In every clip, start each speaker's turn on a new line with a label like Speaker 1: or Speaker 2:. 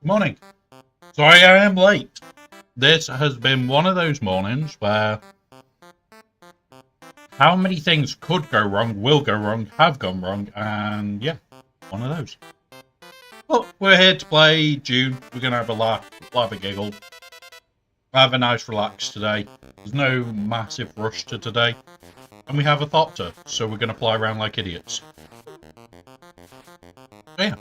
Speaker 1: Morning. Sorry I am late. This has been one of those mornings where how many things could go wrong, will go wrong, have gone wrong, and yeah, one of those. But we're here to play June. We're going to have a laugh, a giggle, have a nice relax today. There's no massive rush to today. And we have a thopter, so we're going to fly around like idiots. So yeah.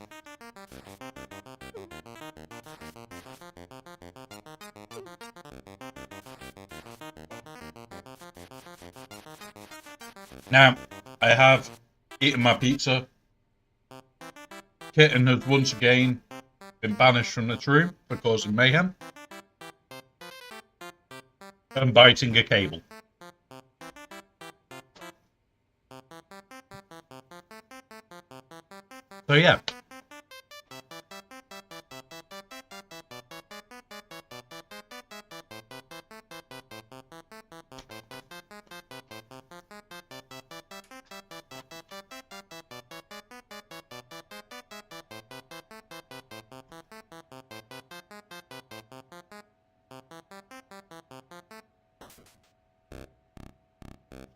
Speaker 1: Now, I have eaten my pizza. Kitten has once again been banished from this room for causing mayhem and biting a cable. So yeah.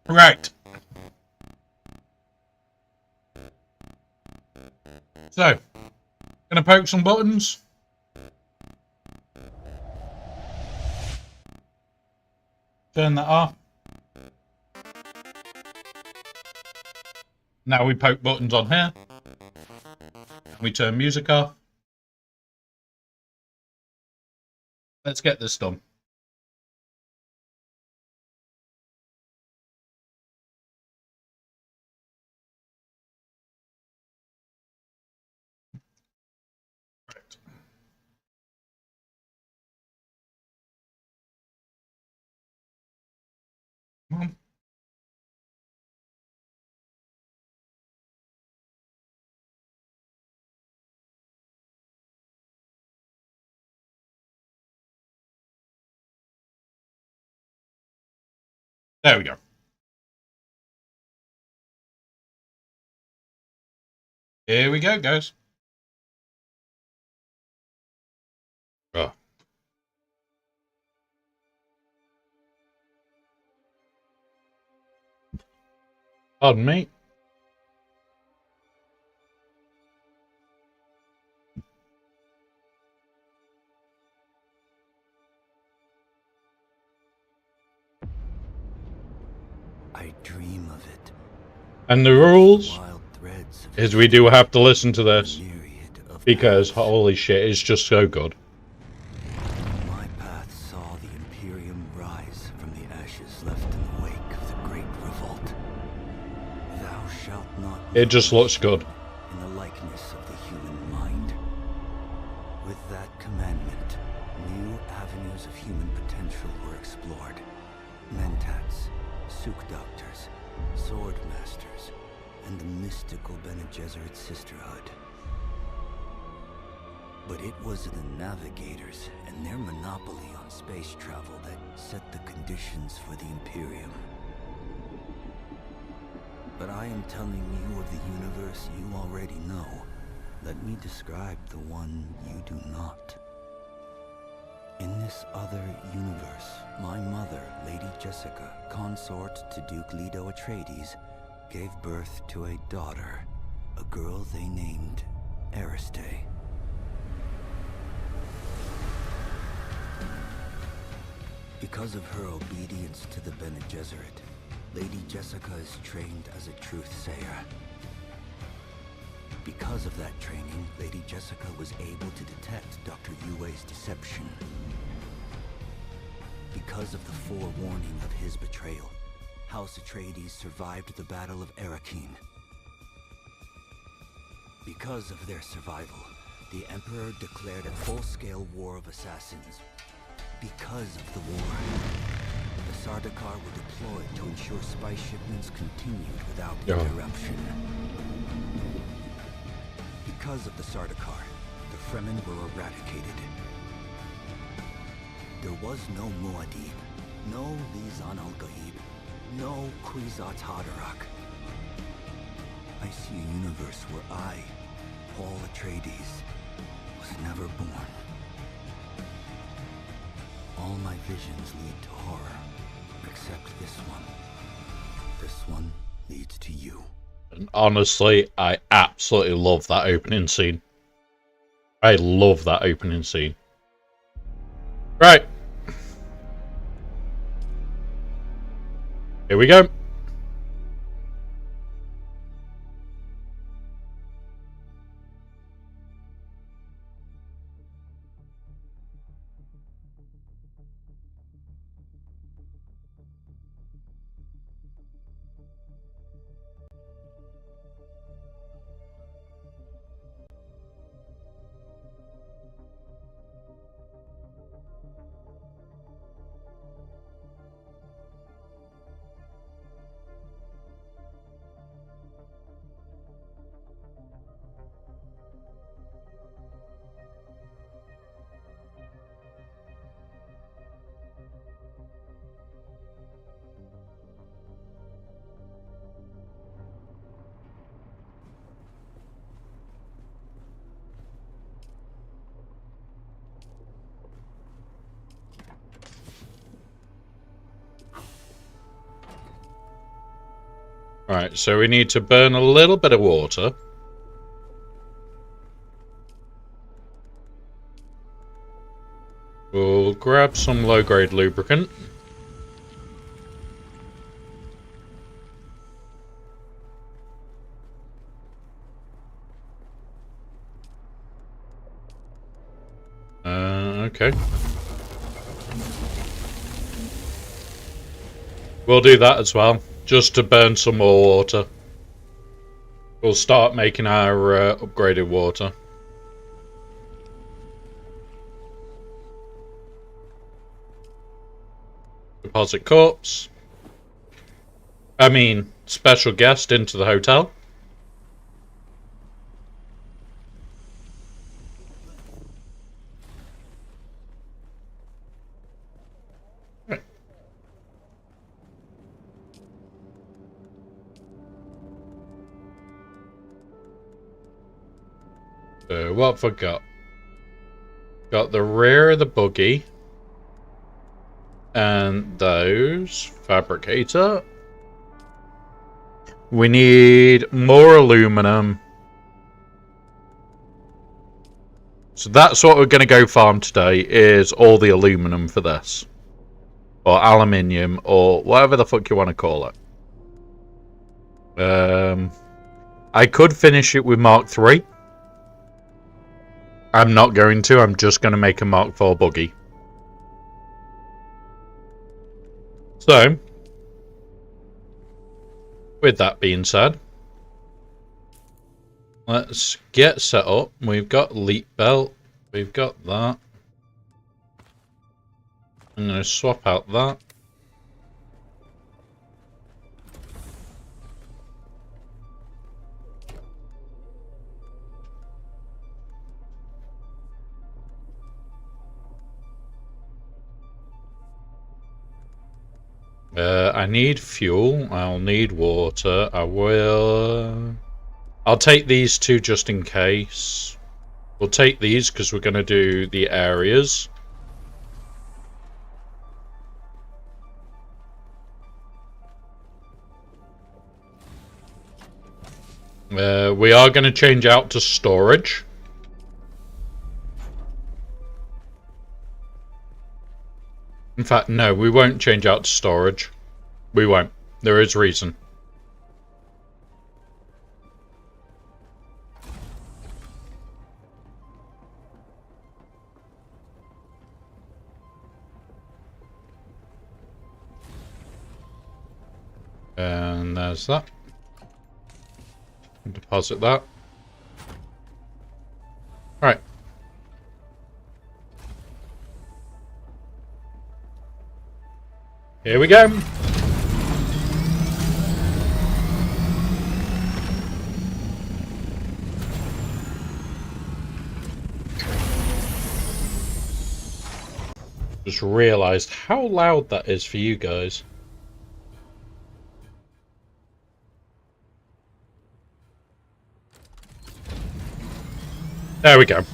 Speaker 1: Right. So, gonna poke some buttons. Turn that off. Now we poke buttons on here. We turn music off. Let's get this done. There we go. Here we go, guys. Oh. Pardon me.
Speaker 2: I dream of it.
Speaker 1: And the rules is we do have to listen to this because holy shit, it's just so good.
Speaker 2: My path saw the Imperium rise from the ashes left in the wake of the Great Revolt. Thou shalt not.
Speaker 1: It just looks good.
Speaker 2: In the likeness of the human mind. With that commandment, new avenues of human potential were explored. Mentats, Suk Doctors, Sword Masters, and the mystical Bene Gesserit Sisterhood. But it was the Navigators and their monopoly on space travel that set the conditions for the Imperium. But I am telling you of the universe you already know. Let me describe the one you do not. In this other universe, my mother, Lady Jessica, consort to Duke Leto Atreides, gave birth to a daughter, a girl they named Ariste. Because of her obedience to the Bene Gesserit, Lady Jessica is trained as a truth-sayer. Because of that training, Lady Jessica was able to detect Dr. Yue's deception. Because of the forewarning of his betrayal, House Atreides survived the Battle of Arrakeen. Because of their survival, the Emperor declared a full-scale war of assassins. Because of the war, the Sardaukar were deployed to ensure spy shipments continued without interruption. Because of the Sardaukar, the Fremen were eradicated. There was no Muad'Dib, no Lisan al-Gaib, no Kwisatz Haderach. I see a universe where I, Paul Atreides, was never born. All my visions lead to horror, except this one. This one leads to you.
Speaker 1: And honestly, I absolutely love that opening scene. I love that opening scene. Right. Here we go. Right, so we need to burn a little bit of water. We'll grab some low-grade lubricant. Okay. We'll do that as well, just to burn some more water. We'll start making our upgraded water. Deposit corpse. I mean, special guest into the hotel. Right. So what have I got? Got the rear of the buggy. And those. Fabricator. We need more aluminum. So that's what we're going to go farm today, is all the aluminum for this. Or aluminium, or whatever the fuck you want to call it. I could finish it with Mark III. I'm not going to, I'm just going to make a Mark IV buggy. So, with that being said, let's get set up. We've got leap belt. We've got that. I'm going to swap out that. I need fuel. I'll need water. I'll take these two just in case. We'll take these because we're going to do the areas. We are going to change out to storage. In fact, no, we won't change out to storage. We won't. There is reason. And there's that. Deposit that. Right. Here we go. Just realized how loud that is for you guys. There we go.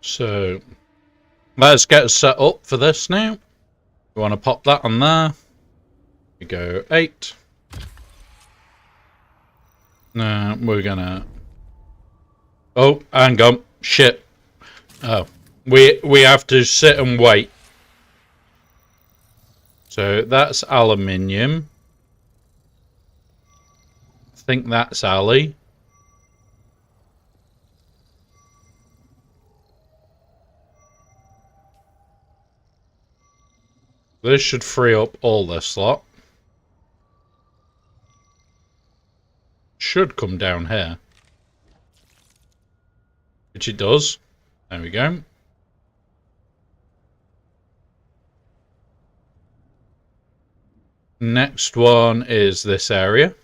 Speaker 1: So let's get set up for this now. We want to pop that on there. We go 8. Now we're gonna. Oh, hang on. Shit. Oh, we have to sit and wait. So that's aluminium. I think that's Ali. This should free up all this slot. Should come down here. Which it does. There we go. Next one is this area.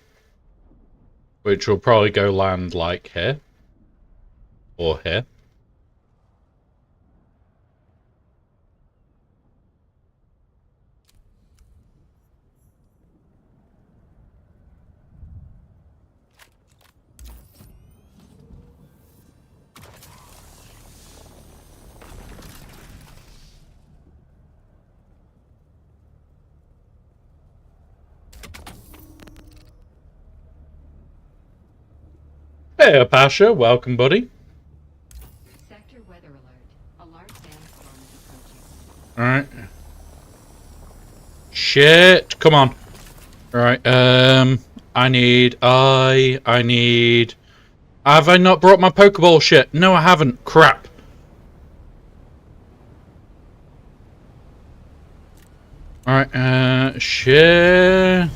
Speaker 1: Which will probably go land like here. Or here. Hey, Pasha, welcome, buddy.
Speaker 3: Sector weather alert. A large sandstorm is approaching.
Speaker 1: Alright. Shit, come on. Alright, I need... Have I not brought my Pokeball shit? No, I haven't. Crap. Alright, shit...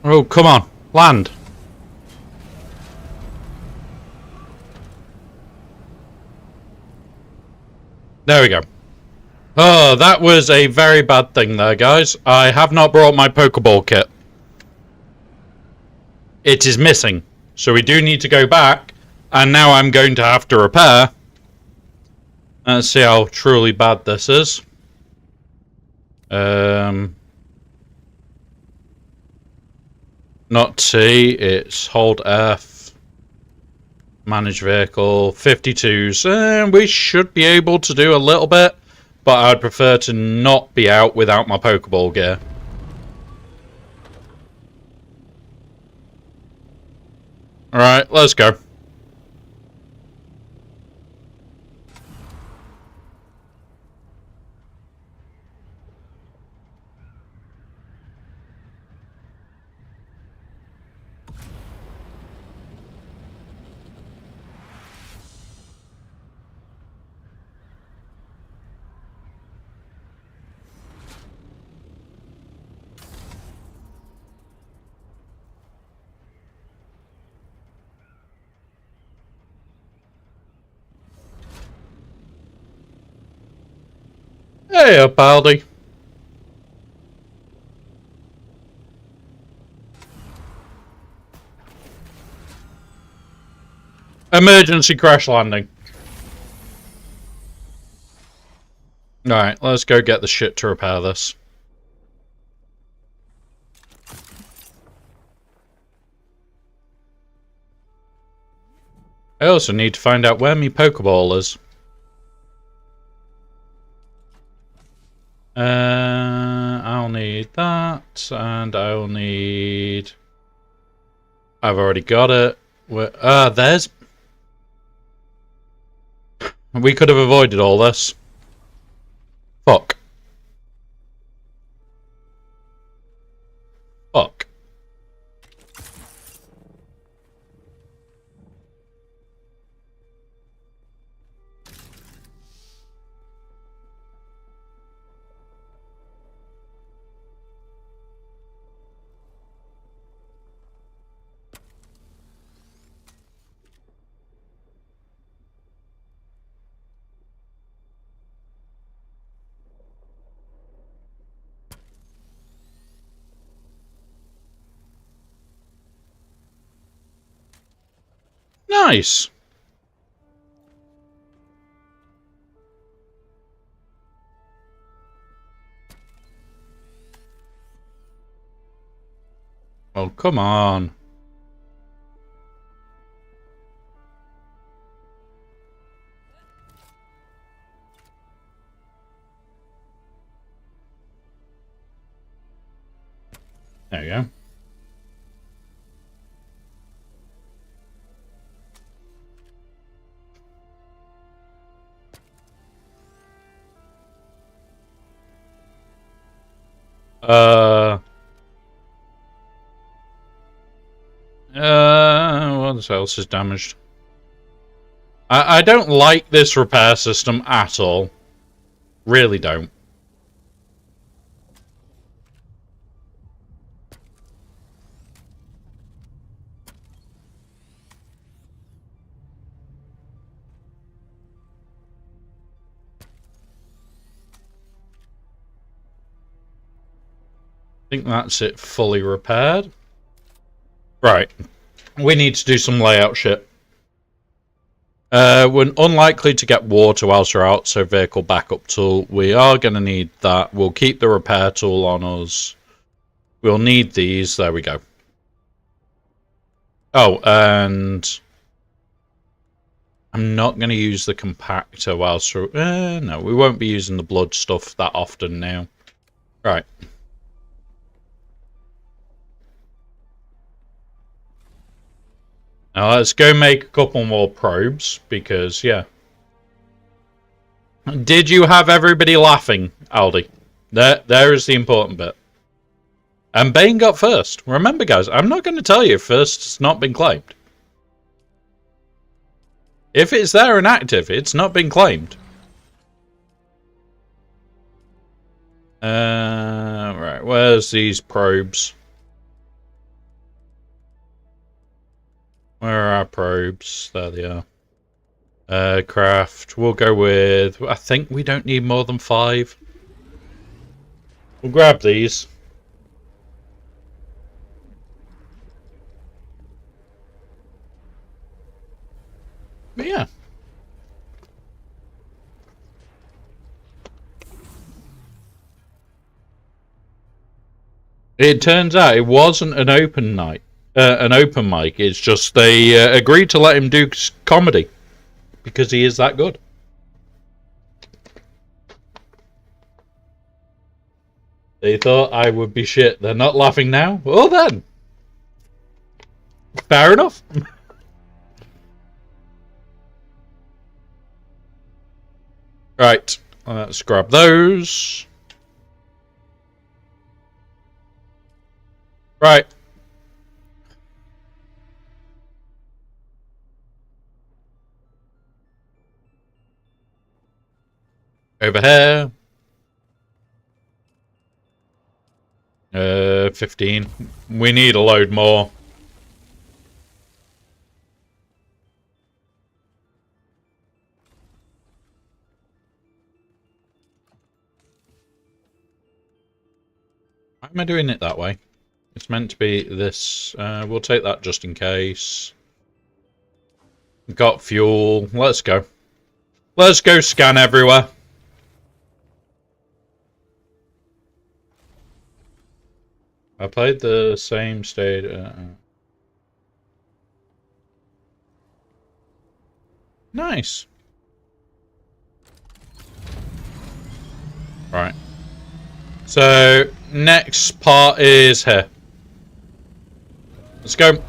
Speaker 1: Oh, come on. Land. There we go. Oh, that was a very bad thing there, guys. I have not brought my Pokeball kit. It is missing. So we do need to go back. And now I'm going to have to repair. Let's see how truly bad this is. Not T, it's hold F. Manage vehicle, 52s. We should be able to do a little bit, but I'd prefer to not be out without my Pokeball gear. Alright, let's go. Hey up, Aldi. Emergency crash landing. Alright, let's go get the shit to repair this. I also need to find out where my Pokeball is. I'll need that, and I'll need... I've already got it. There's... We could have avoided all this. Fuck. Fuck. Nice. Oh, come on. There you go. What else is damaged? I don't like this repair system at all. Really don't. I think that's it fully repaired. Right. We need to do some layout shit. We're unlikely to get water whilst we're out, so vehicle backup tool. We are going to need that. We'll keep the repair tool on us. We'll need these. There we go. Oh, and I'm not going to use the compactor whilst we're... no, we won't be using the blood stuff that often now. Right. Now let's go make a couple more probes, because, yeah. Did you have everybody laughing, Aldi? There is the important bit. And Bane got first. Remember, guys, I'm not going to tell you if first has not been claimed. If it's there and active, it's not been claimed. Right, where's these probes? Where are our probes? There they are. Craft. We'll go with... I think we don't need more than 5. We'll grab these. But yeah. It turns out it wasn't an open night. An open mic. It's just they agreed to let him do comedy because he is that good. They thought I would be shit. They're not laughing now. Well then, fair enough. Right, let's grab those. Right. Over here. 15. We need a load more. Why am I doing it that way? It's meant to be this. We'll take that just in case. Got fuel. Let's go. Let's go scan everywhere. I played the same stage. Nice. Right. So, next part is here. Let's go.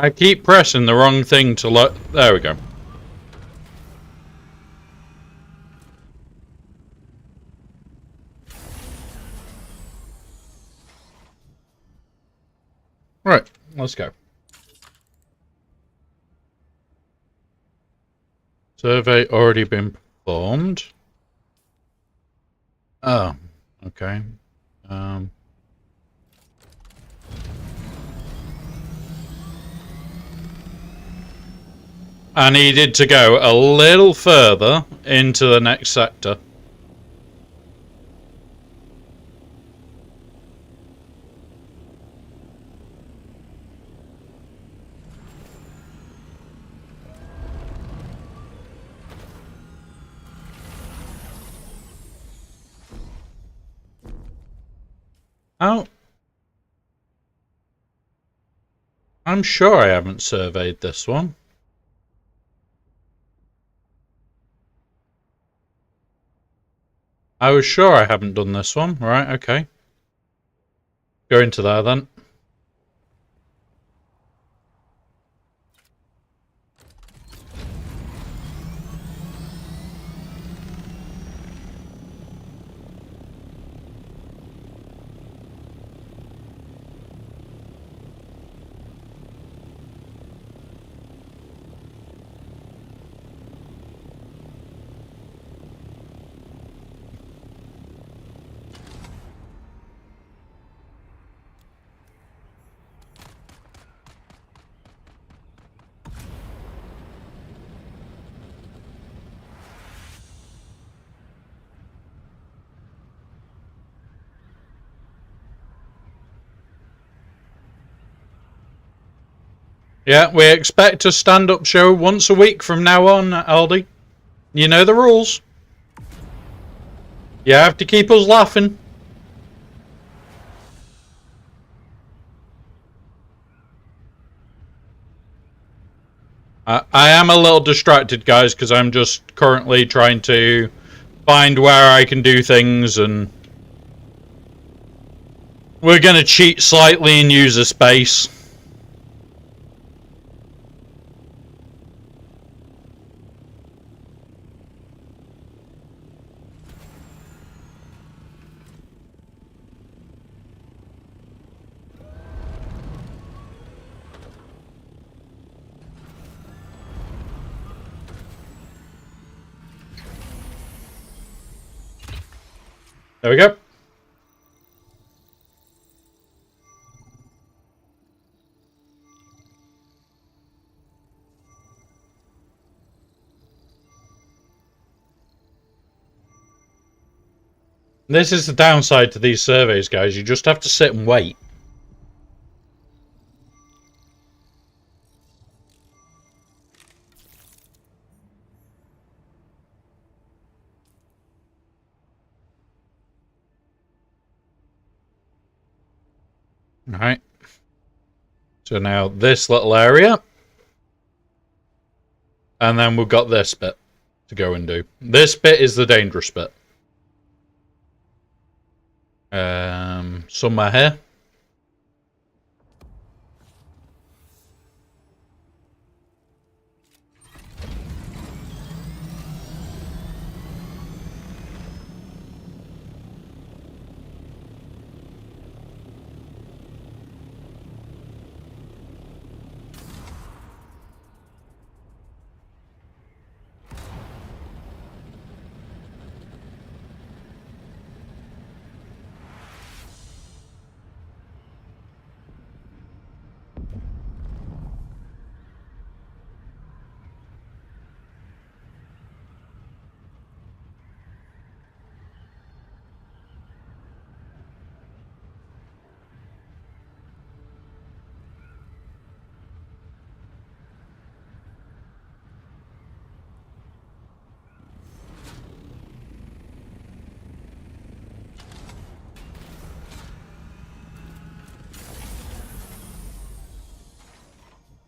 Speaker 1: I keep pressing the wrong thing to look. There we go. Right, let's go. Survey already been performed. Oh, okay. I needed to go a little further into the next sector. Oh. I'm sure I haven't surveyed this one. I was sure I haven't done this one. Right, okay. Go into there then. Yeah, we expect a stand-up show once a week from now on, Aldi. You know the rules. You have to keep us laughing. I am a little distracted, guys, because I'm just currently trying to find where I can do things, and we're going to cheat slightly and use a space. There we go. This is the downside to these surveys, guys. You just have to sit and wait. Alright. So now this little area. And then we've got this bit to go and do. This bit is the dangerous bit. Somewhere here.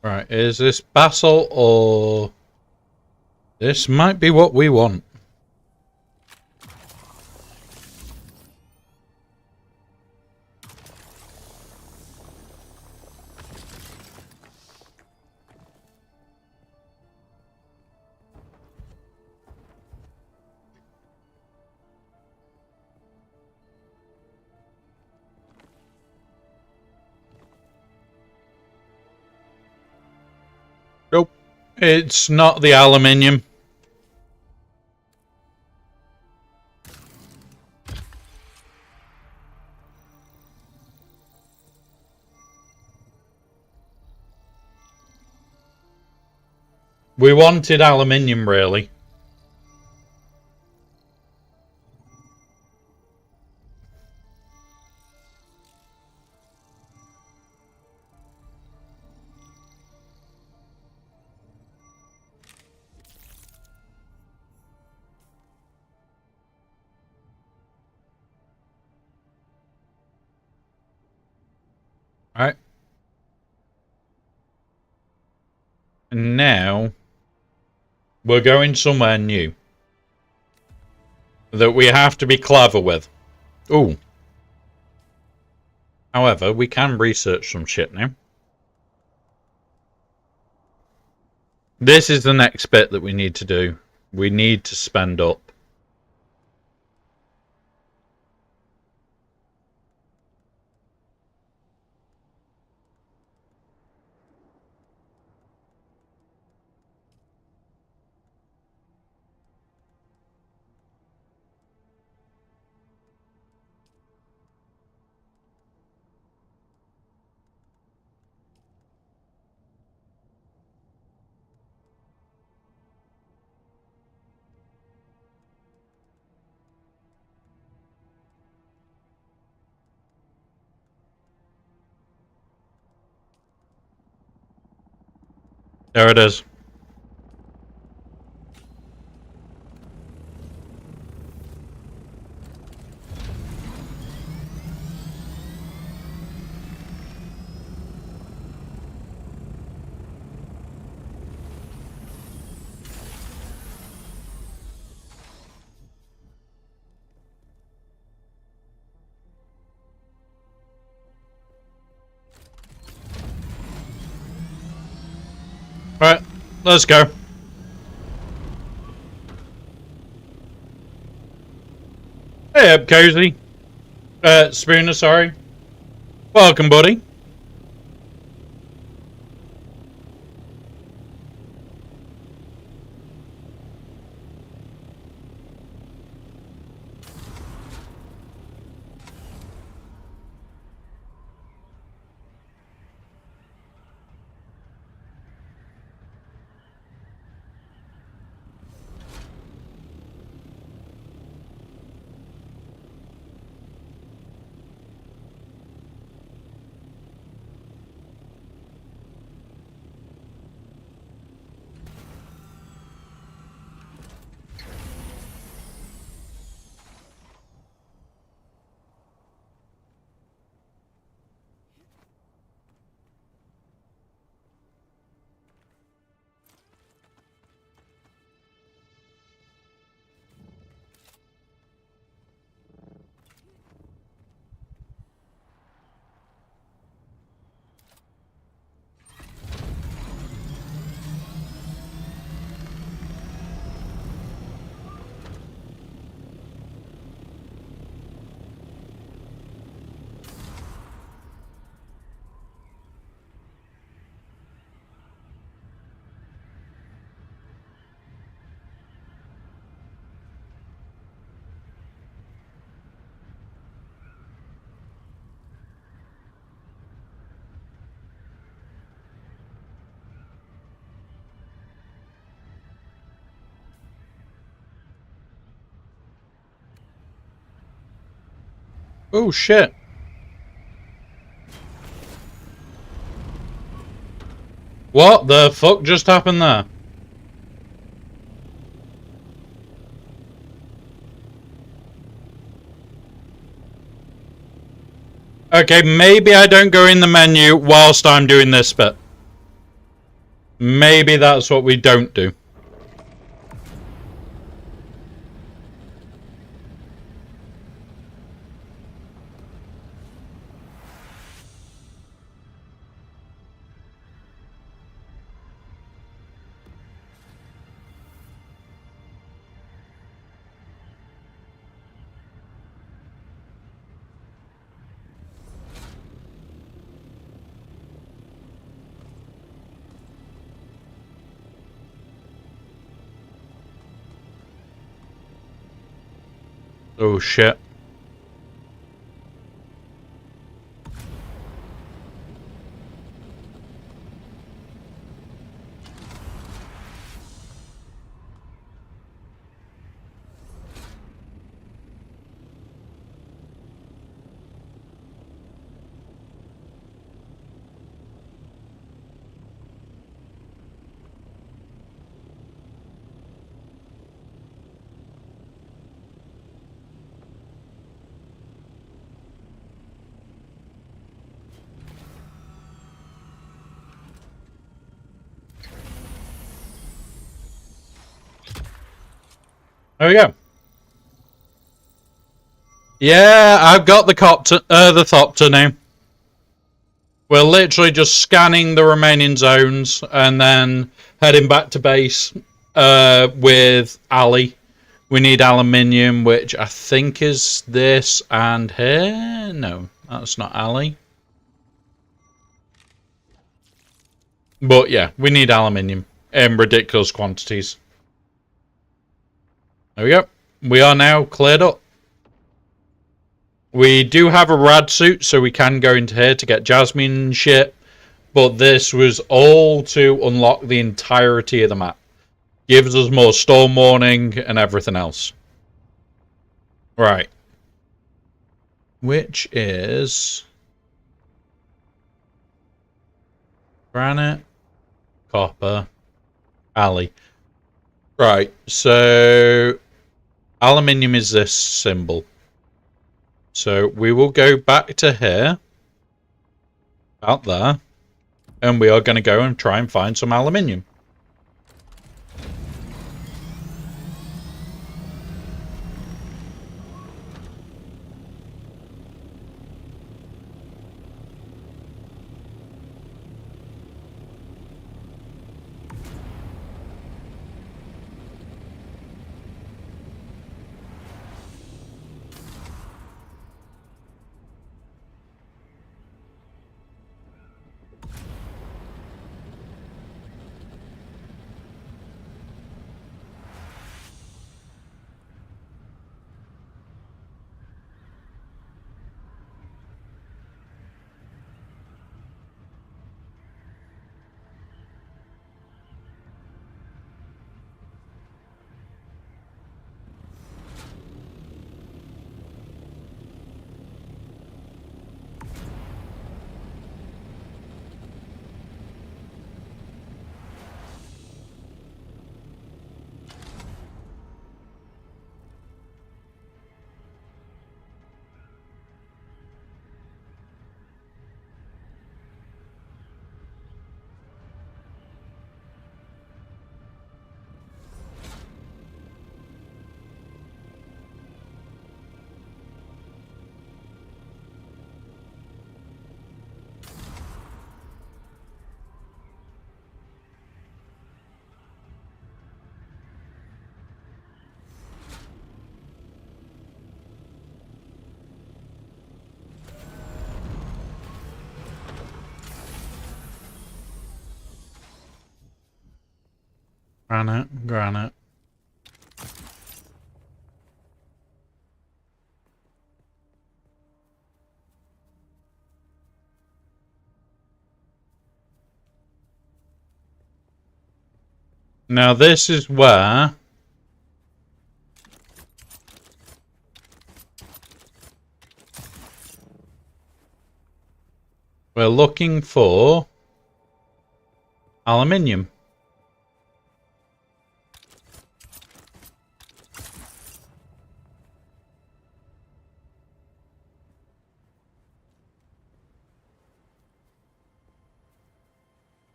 Speaker 1: Right, is this basalt or... This might be what we want. Nope. It's not the aluminium. We wanted aluminium, really. Alright. And now... we're going somewhere new. That we have to be clever with. Ooh. However, we can research some shit now. This is the next bit that we need to do. We need to spend up. There it is. Right, let's go. Hey up, Cozy. Spooner, sorry. Welcome, buddy. Oh shit. What the fuck just happened there? Okay, maybe I don't go in the menu whilst I'm doing this bit. Maybe that's what we don't do. Oh shit. There we go. Yeah, I've got the Thopter now. We're literally just scanning the remaining zones and then heading back to base with Ali. We need aluminium, which I think is this and here. No, that's not Ali. But yeah, we need aluminium in ridiculous quantities. There we go. We are now cleared up. We do have a rad suit, so we can go into here to get Jasmine shit. But this was all to unlock the entirety of the map. Gives us more storm warning and everything else. Right. Which is granite, copper, alley. Right, so aluminium is this symbol. So we will go back to here, out there, and we are going to go and try and find some aluminium. Granite. Now this is where We're looking for aluminium.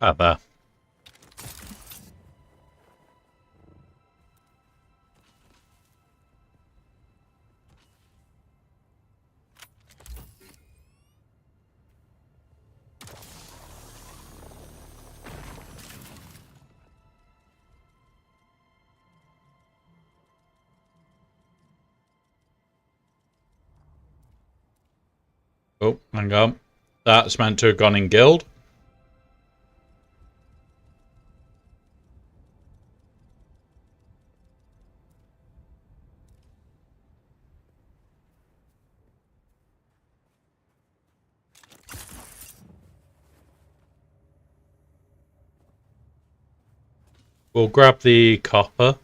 Speaker 1: There. Oh, hang on. That's meant to have gone in guild. We'll grab the copper.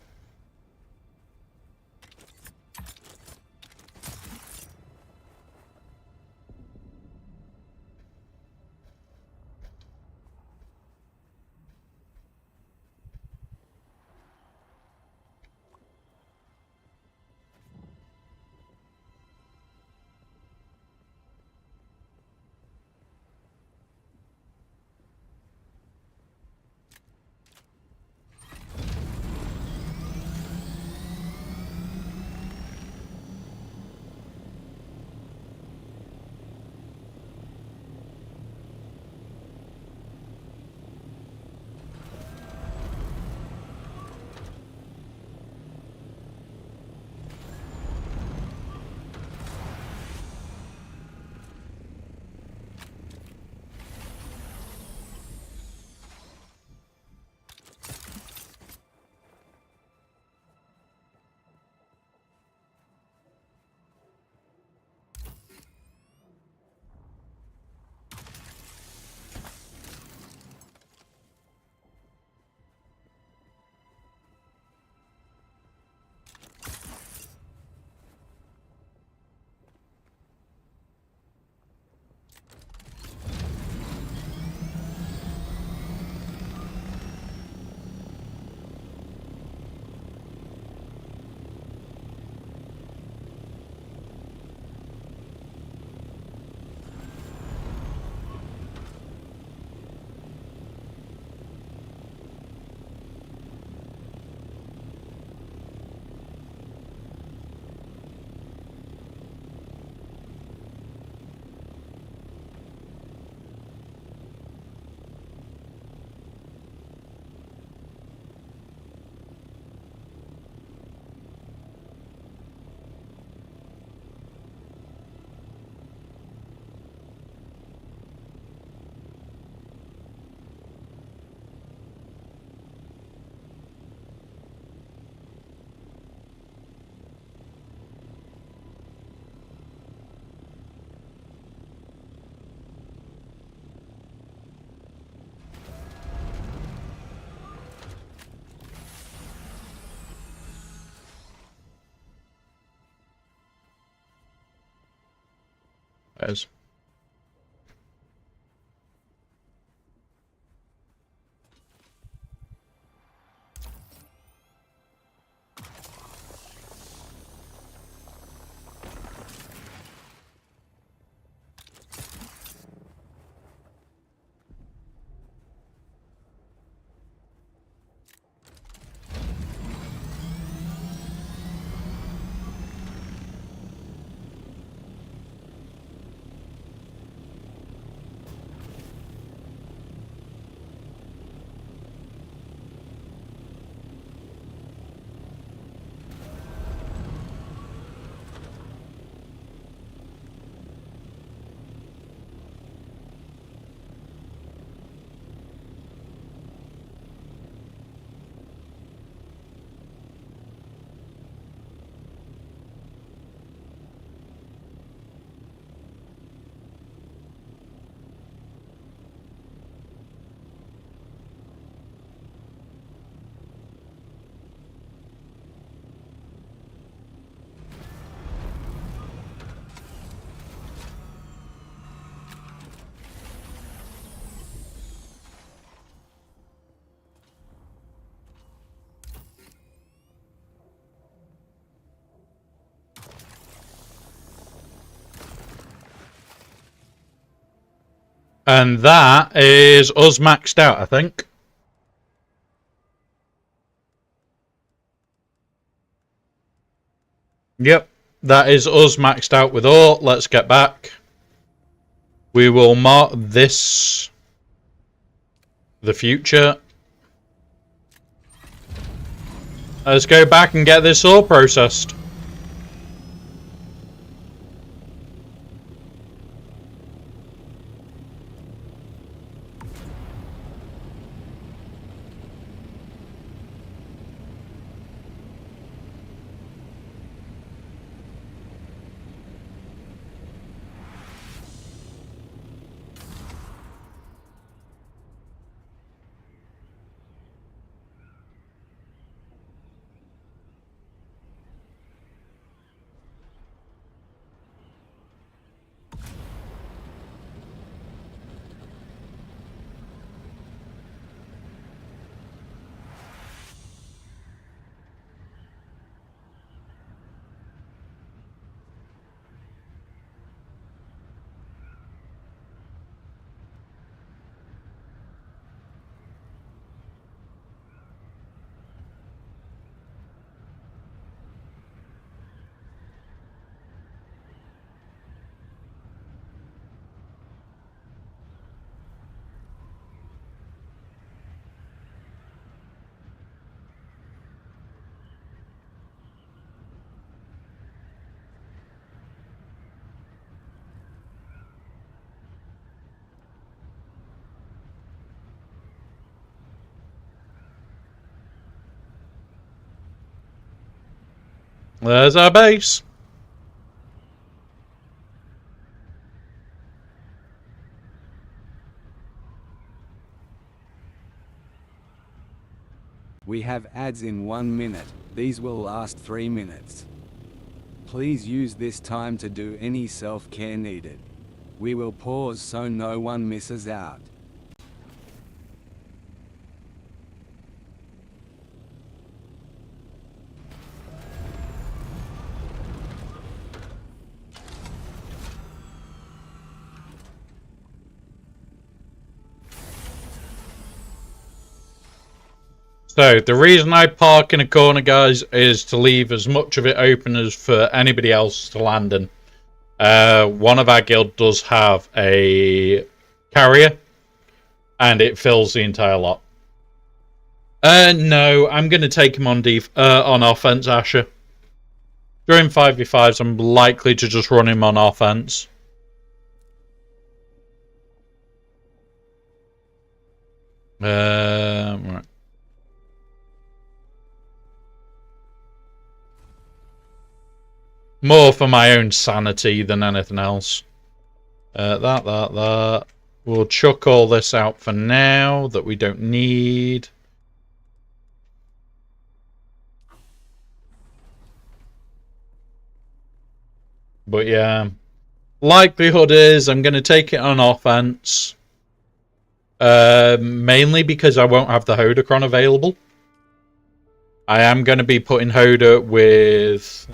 Speaker 1: There's. And that is us maxed out, I think. Yep, that is us maxed out with all. Let's get back. We will mark this the future. Let's go back and get this all processed. There's our base.
Speaker 4: We have ads in 1 minute. These will last 3 minutes. Please use this time to do any self-care needed. We will pause so no one misses out.
Speaker 1: So, the reason I park in a corner, guys, is to leave as much of it open as for anybody else to land in. One of our guild does have a carrier, and it fills the entire lot. No, I'm going to take him on offense, Asher. During 5v5s, I'm likely to just run him on offense. Right. More for my own sanity than anything else. That. We'll chuck all this out for now that we don't need. But yeah, likelihood is I'm going to take it on offense. Mainly because I won't have the Hodocron available. I am going to be putting Hoda with...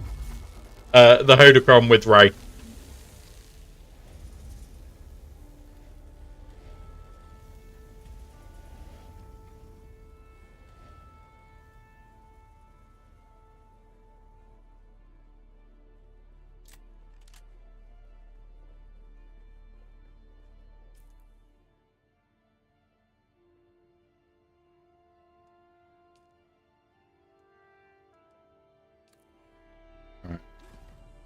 Speaker 1: the Hodocron with Ray.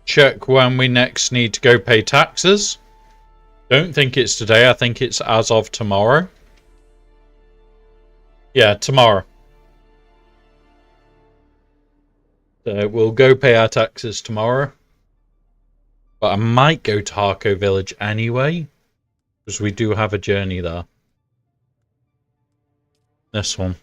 Speaker 1: Check when we next need to go pay taxes. Don't think it's today. I think it's as of tomorrow. Yeah, tomorrow. So we'll go pay our taxes tomorrow. But I might go to Harco Village anyway, because we do have a journey there. This one.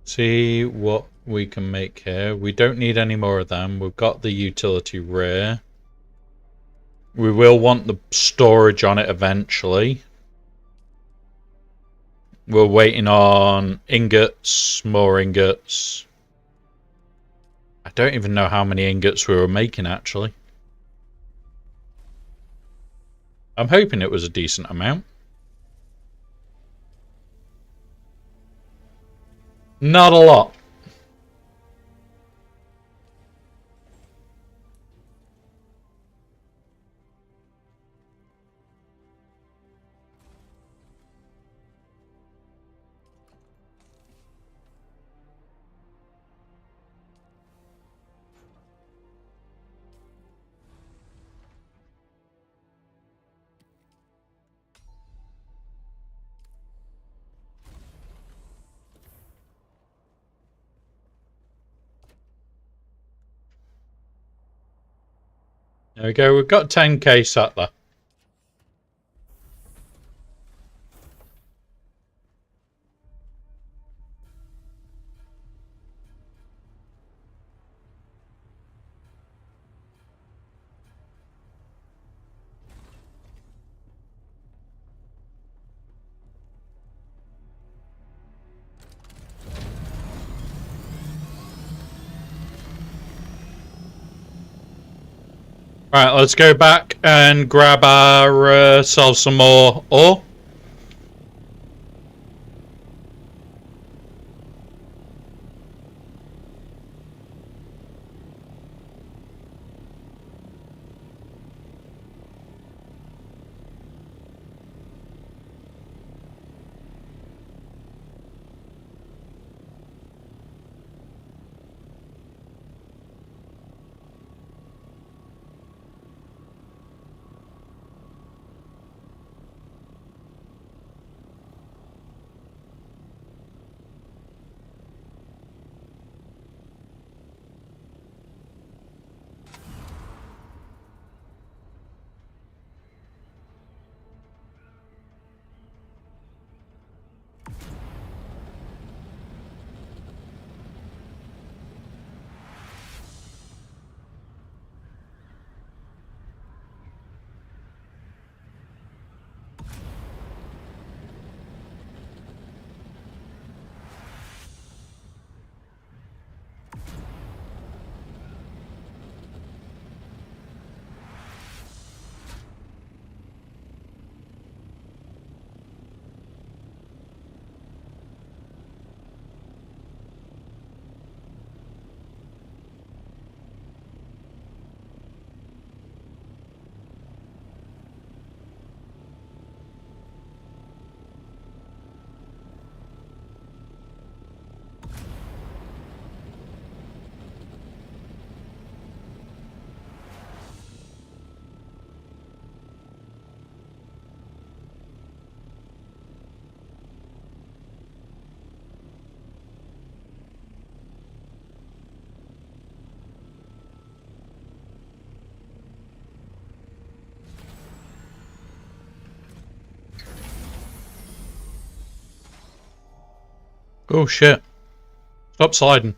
Speaker 1: See what we can make here. We don't need any more of them. We've got the utility rear. We will want the storage on it eventually. We're waiting on ingots, more ingots. I don't even know how many ingots we were making, actually. I'm hoping it was a decent amount. Not a lot. There we go. We've got 10k sat there. Right, let's go back and grab ourselves some more ore. Oh shit. Stop sliding.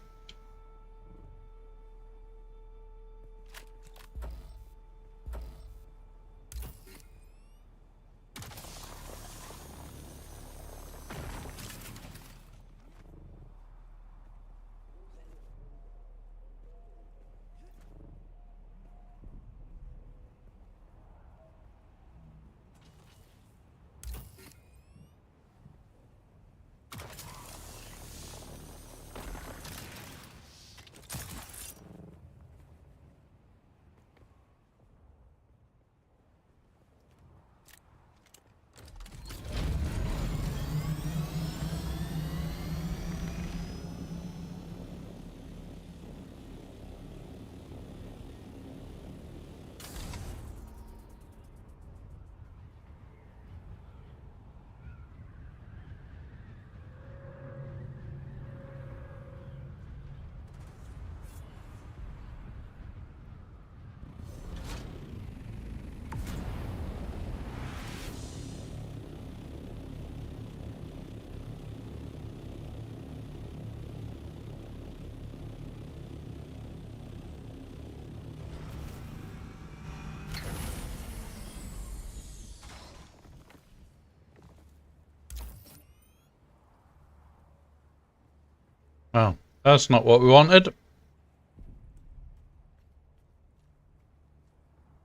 Speaker 1: Oh, that's not what we wanted.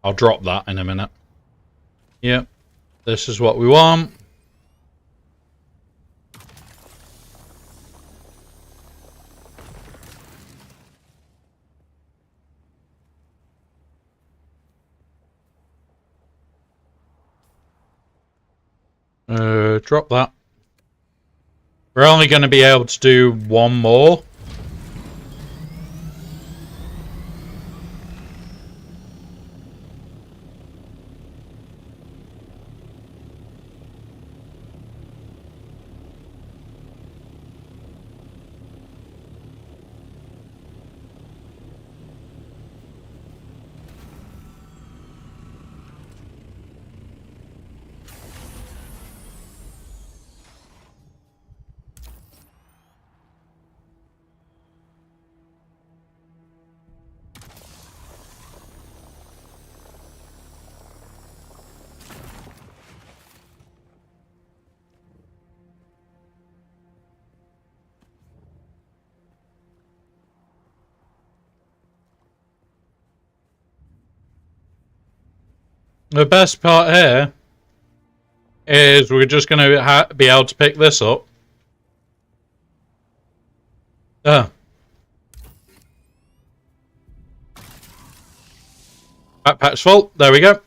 Speaker 1: I'll drop that in a minute. Yep, this is what we want. Drop that. We're only going to be able to do one more. The best part here is we're just going to be able to pick this up. Backpack's full. There we go.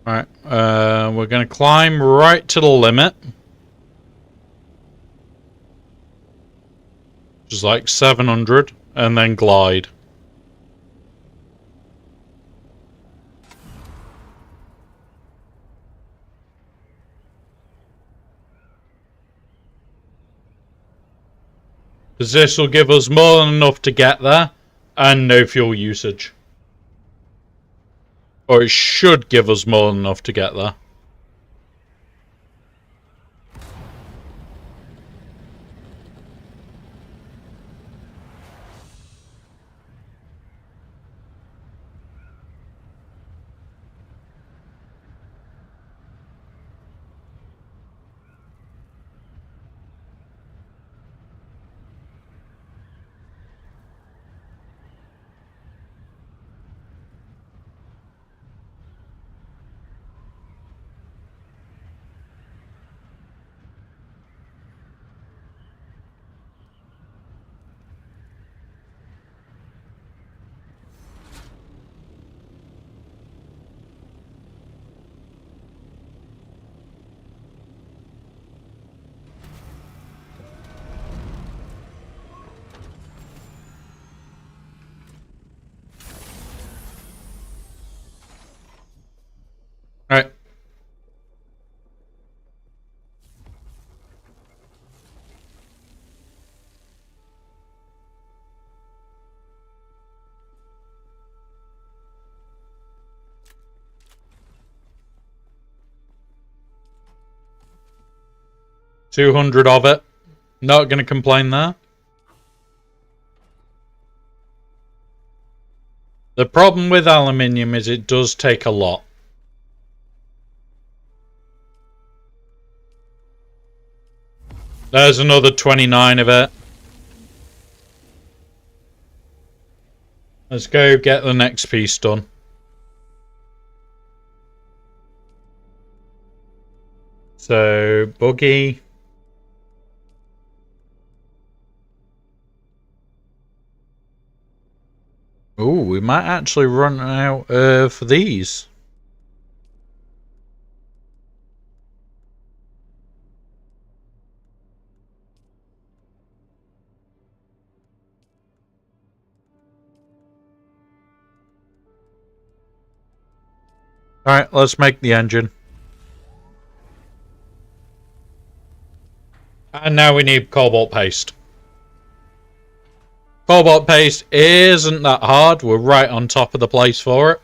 Speaker 1: Alright, we're going to climb right to the limit. Which is like 700, and then glide. Because this will give us more than enough to get there, and no fuel usage. Or it should give us more than enough to get there. Alright. $200 of it. Not going to complain there. The problem with aluminium is it does take a lot. There's another 29 of it. Let's go get the next piece done. So, buggy. Oh, we might actually run out for these. Alright, let's make the engine. And now we need cobalt paste. Cobalt paste isn't that hard. We're right on top of the place for it.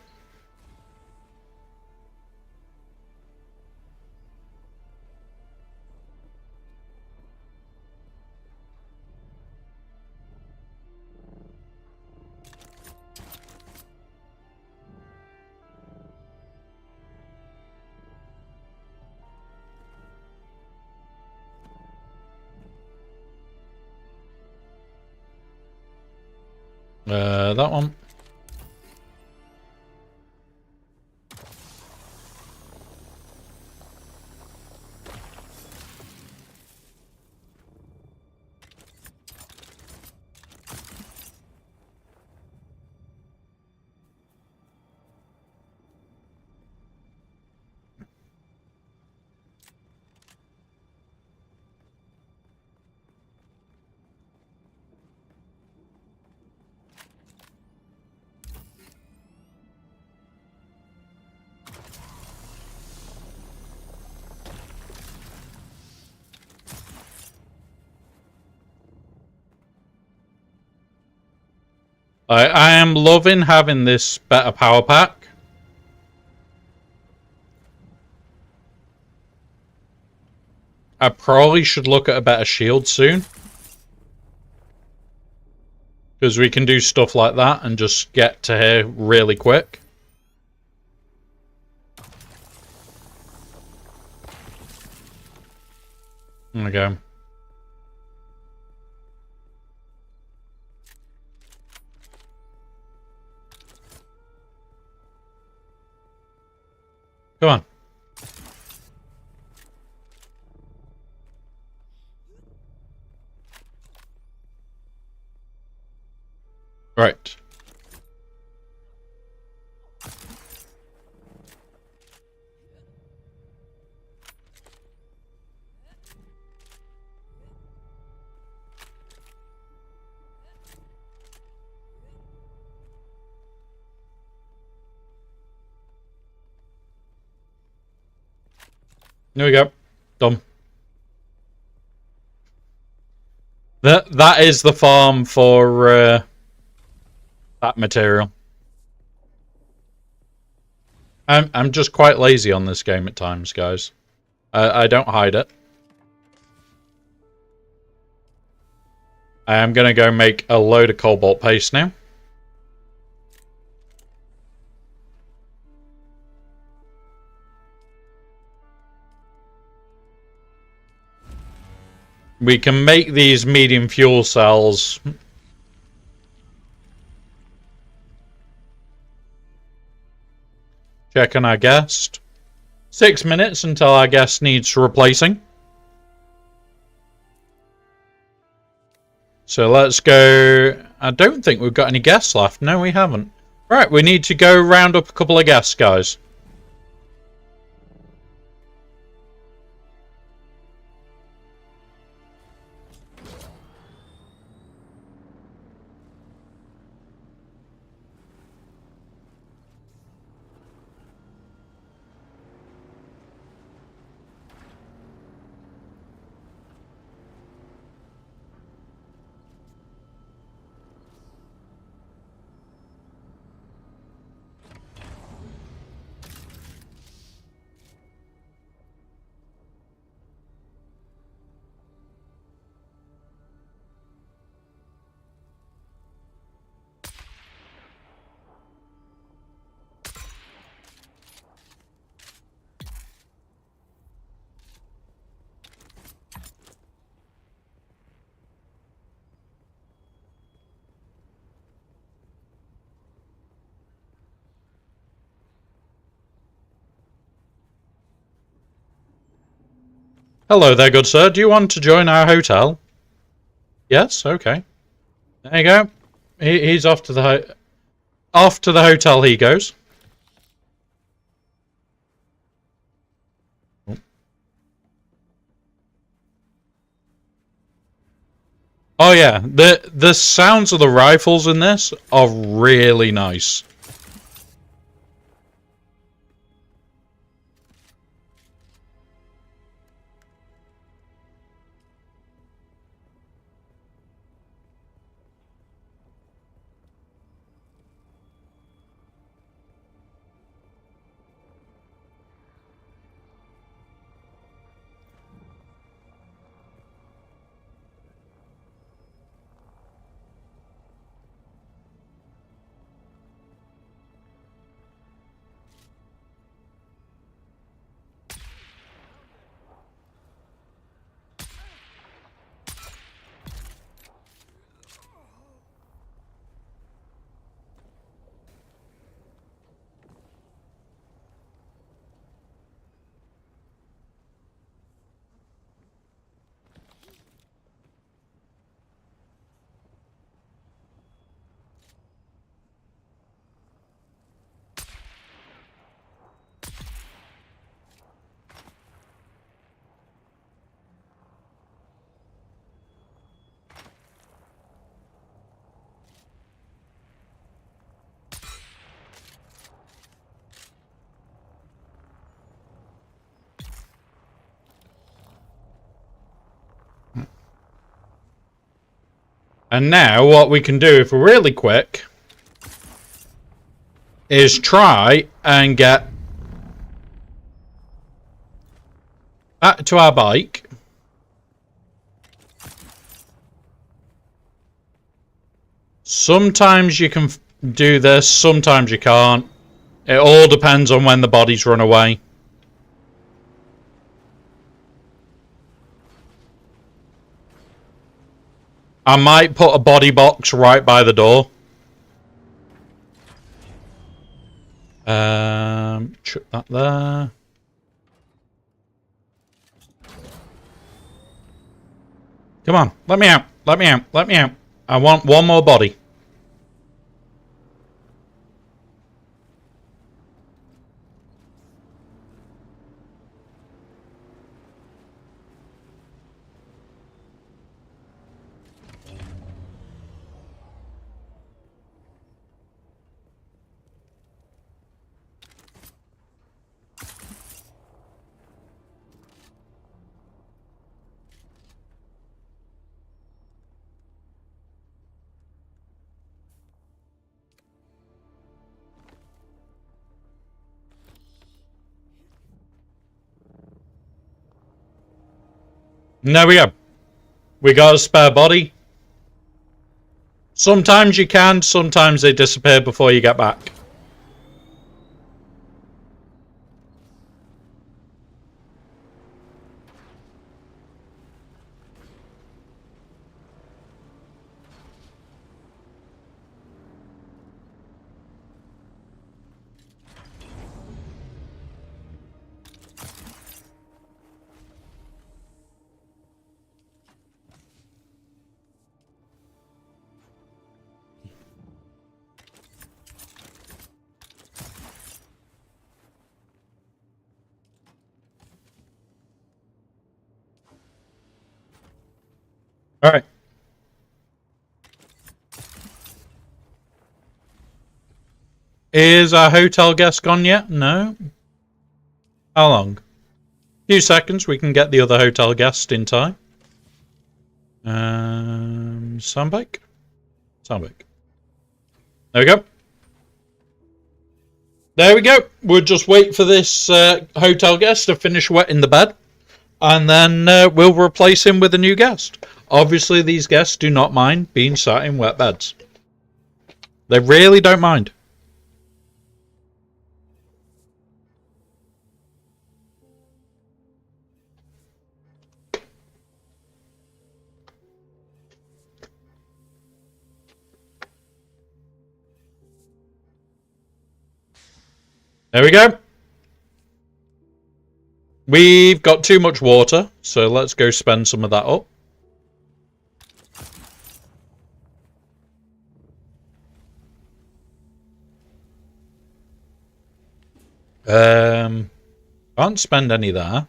Speaker 1: That one. I am loving having this better power pack. I probably should look at a better shield soon. Because we can do stuff like that and just get to here really quick. There we go. Come on. Right. There we go. Done. That is the farm for that material. I'm just quite lazy on this game at times, guys. I don't hide it. I am gonna go make a load of cobalt paste now. We can make these medium fuel cells. Check on our guest. 6 minutes until our guest needs replacing. So let's go. I don't think we've got any guests left. No, we haven't. Right, we need to go round up a couple of guests, guys. Hello there, good sir. Do you want to join our hotel? Yes? Okay. There you go. He's off to the hotel he goes. Oh yeah, the sounds of the rifles in this are really nice. And now what we can do, if we're really quick, is try and get back to our bike. Sometimes you can do this, sometimes you can't. It all depends on when the bodies run away. I might put a body box right by the door. Chuck that there. Come on, let me out, let me out, let me out. I want one more body. And there we go. We got a spare body. Sometimes you can, sometimes they disappear before you get back. All right. Is our hotel guest gone yet? No. How long? A few seconds. We can get the other hotel guest in time. Sandbike. Sandbike. There we go. There we go. We'll just wait for this hotel guest to finish wetting the bed. And then we'll replace him with a new guest. Obviously, these guests do not mind being sat in wet beds. They really don't mind. There we go. We've got too much water, so let's go spend some of that up. Can't spend any there.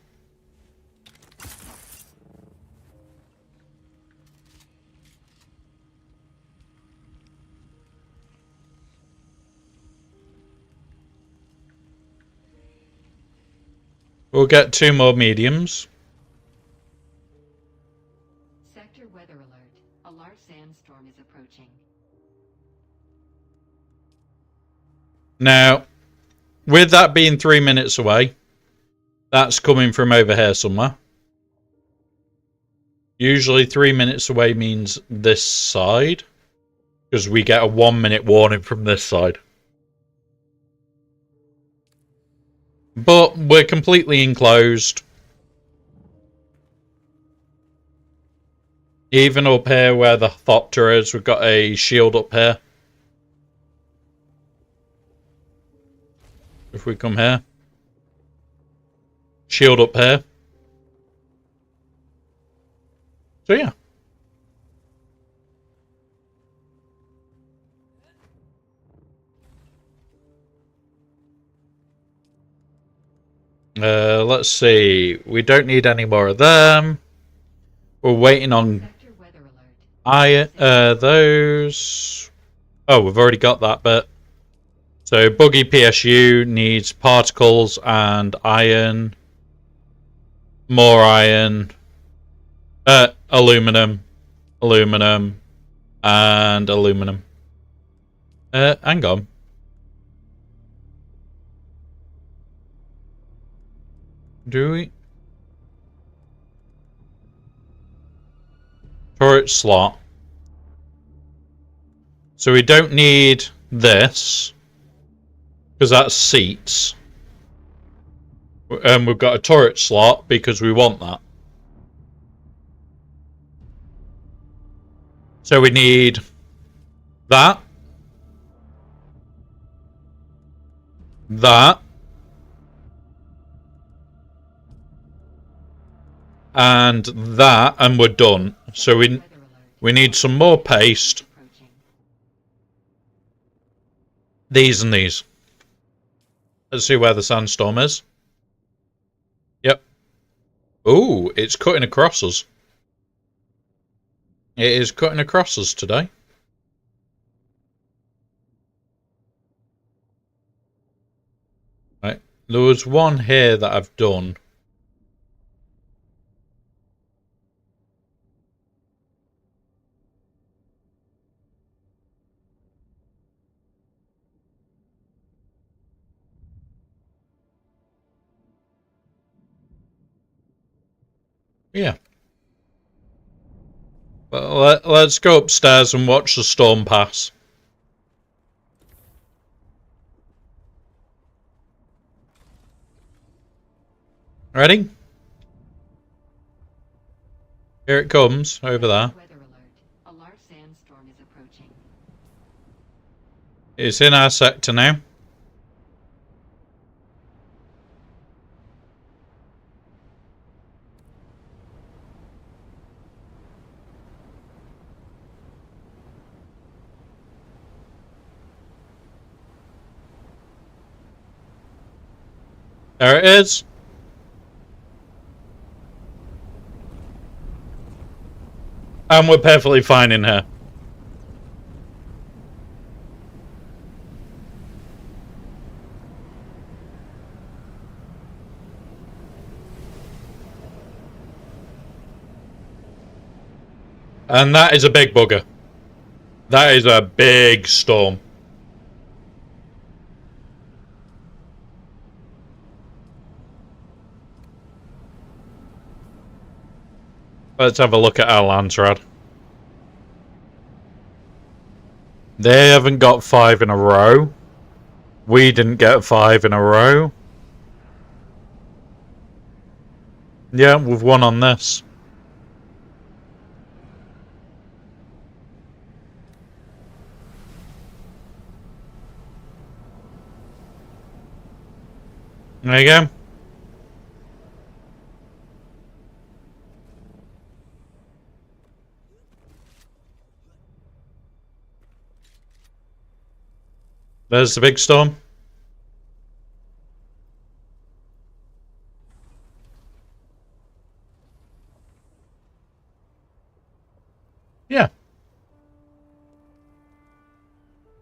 Speaker 1: We'll get 2 more mediums.
Speaker 3: Sector weather alert. A large sandstorm is approaching.
Speaker 1: Now, with that being 3 minutes away, that's coming from over here somewhere. Usually 3 minutes away means this side, because we get a 1 minute warning from this side. But we're completely enclosed. Even up here where the Thopter is, we've got a shield up here. If we come here. Shield up here. So yeah. Let's see. We don't need any more of them. We're waiting on
Speaker 3: Sector weather alert.
Speaker 1: those. Oh, we've already got that bit. So Buggy PSU needs particles and iron. More iron. Aluminum. Aluminum. And aluminum. Hang on. Do we? Turret slot. So we don't need this. Because that's seats. And we've got a turret slot because we want that. So we need that. That. And that, and we're done. So we need some more paste. These and these. Let's see where the sandstorm is. Yep. Ooh, it's cutting across us. It is cutting across us today. Right. There was one here that I've done. Yeah. Well, let's go upstairs and watch the storm pass. Ready? Here it comes, over there.
Speaker 3: Weather alert. A large sandstorm is approaching.
Speaker 1: It's in our sector now. There it is. And we're perfectly fine in here. And that is a big bugger. That is a big storm. Let's have a look at our Landsrad. They haven't got 5 in a row. We didn't get 5 in a row. Yeah, we've won on this. There you go. There's the big storm. Yeah.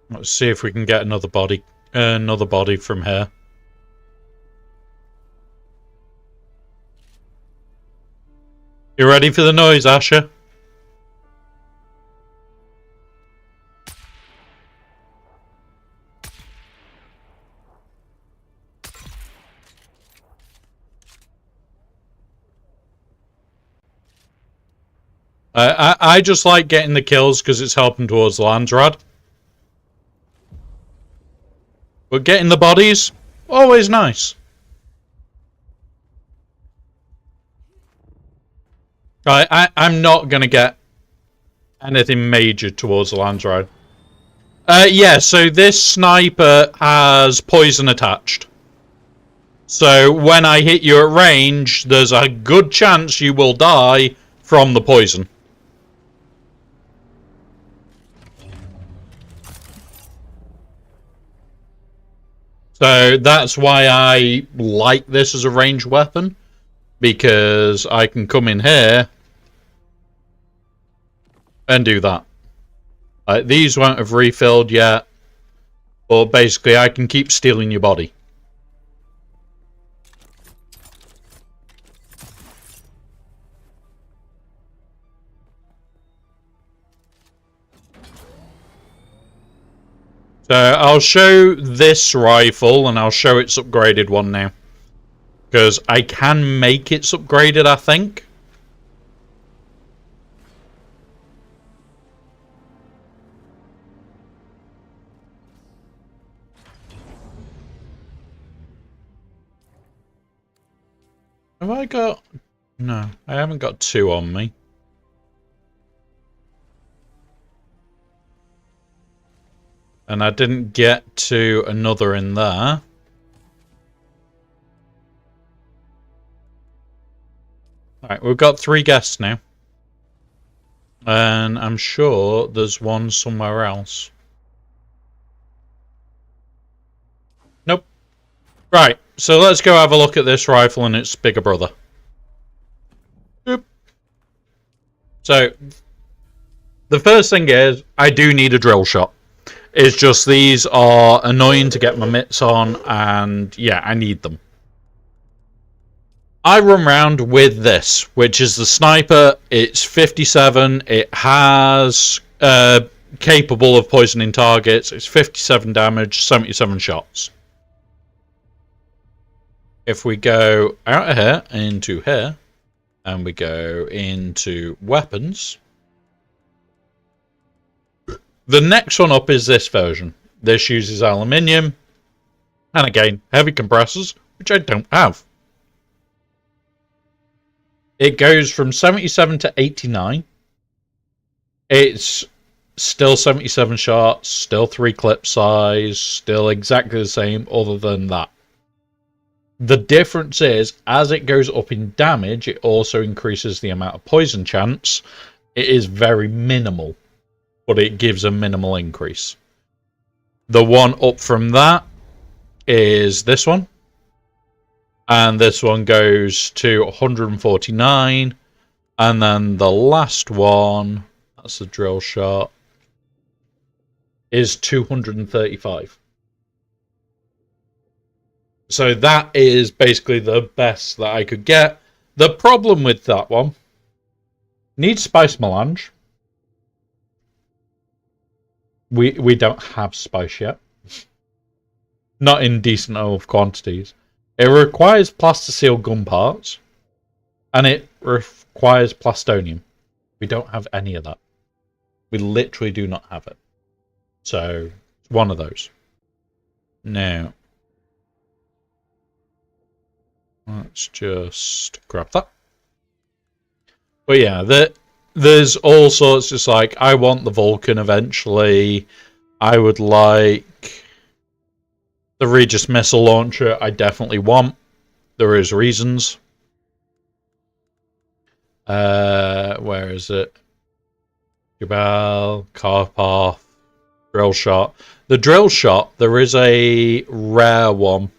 Speaker 1: Let's see if we can get another body from here. You ready for the noise, Asher? I just like getting the kills because it's helping towards Landrad. But getting the bodies, always nice. I'm not going to get anything major towards Landrad. Yeah, so this sniper has poison attached. So when I hit you at range, there's a good chance you will die from the poison. So that's why I like this as a ranged weapon, because I can come in here and do that. These won't have refilled yet, but basically I can keep stealing your body. So I'll show this rifle, and I'll show its upgraded one now. Because I can make its upgraded, I think. Have I got... No, I haven't got 2 on me. And I didn't get to another in there. Alright, we've got 3 guests now. And I'm sure there's one somewhere else. Nope. Right, so let's go have a look at this rifle and its bigger brother. Oop. So, the first thing is, I do need a drill shot. It's just these are annoying to get my mitts on, and yeah, I need them. I run around with this, which is the sniper. It's 57. It has capable of poisoning targets. It's 57 damage, 77 shots. If we go out of here into here, and we go into weapons, the next one up is this version. This uses aluminium, and again, heavy compressors, which I don't have. It goes from 77 to 89. It's still 77 shots, still 3 clip size, still exactly the same other than that. The difference is, as it goes up in damage, it also increases the amount of poison chance. It is very minimal, but it gives a minimal increase. The one up from that is this one. And this one goes to 149. And then the last one, that's the drill shot, is 235. So that is basically the best that I could get. The problem with that one, needs spice melange. We don't have spice yet. Not in decent enough quantities. It requires plasticine gun parts. And it requires plastonium. We don't have any of that. We literally do not have it. So, it's one of those. Now, let's just grab that. But yeah, there's all sorts, just like, I want the Vulcan eventually. I would like the Regis missile launcher, I definitely want. There is reasons. Where is it? Jabal, Karpov, drill shot. The drill shot, there is a rare one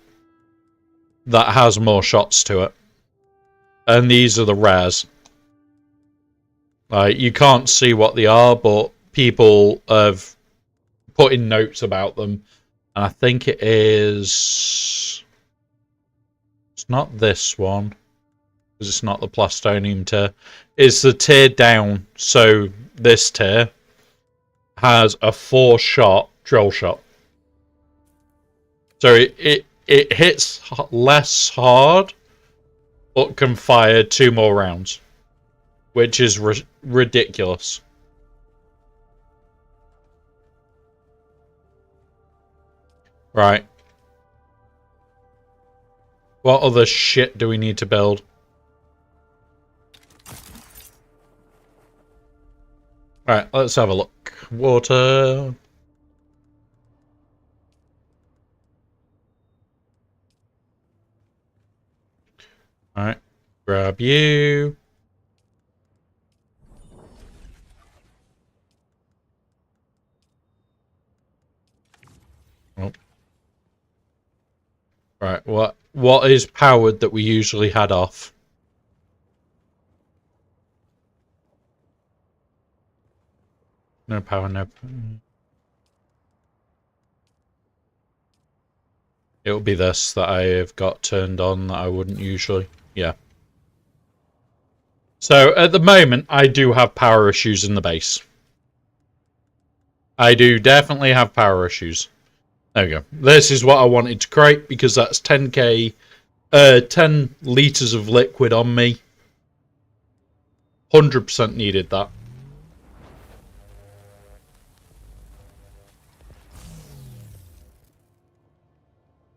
Speaker 1: that has more shots to it. And these are the rares. You can't see what they are, but people have put in notes about them. And I think it is... It's not this one, because it's not the plastonium tier. It's the tier down. So this tier has a 4-shot drill shot. So it hits less hard, but can fire 2 more rounds, which is ridiculous. Right. What other shit do we need to build? Right, let's have a look. Water. Alright, grab you. Oh. Right, what is powered that we usually had off? No power, no power. It'll be this that I have got turned on that I wouldn't usually. Yeah. So at the moment, I do have power issues in the base. I do definitely have power issues. There we go. This is what I wanted to create because that's 10 litres of liquid on me. 100% needed that.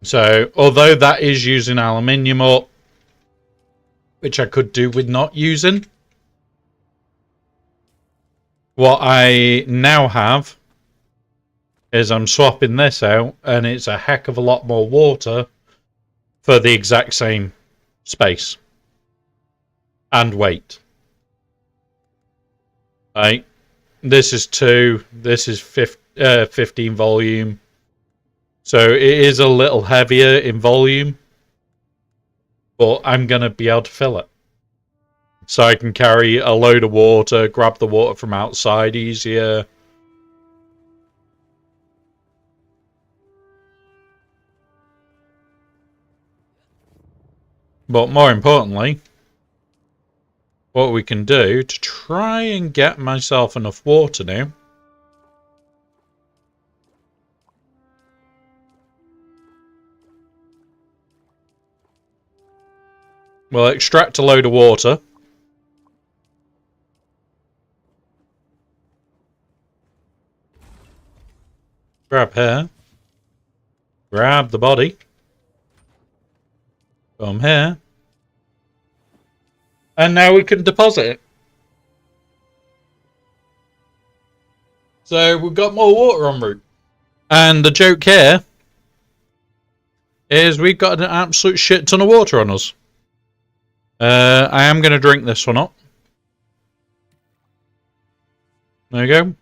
Speaker 1: So, although that is using aluminium ore, which I could do with not using, what I now have is I'm swapping this out, and it's a heck of a lot more water for the exact same space and weight. Right? This is 2, this is 15 volume. So it is a little heavier in volume, but I'm going to be able to fill it. So I can carry a load of water, grab the water from outside easier. But more importantly, what we can do to try and get myself enough water now. We'll extract a load of water. Grab here. Grab the body. Come here. And now we can deposit it. So we've got more water en route. And the joke here is we've got an absolute shit ton of water on us. I am going to drink this one up. There you go.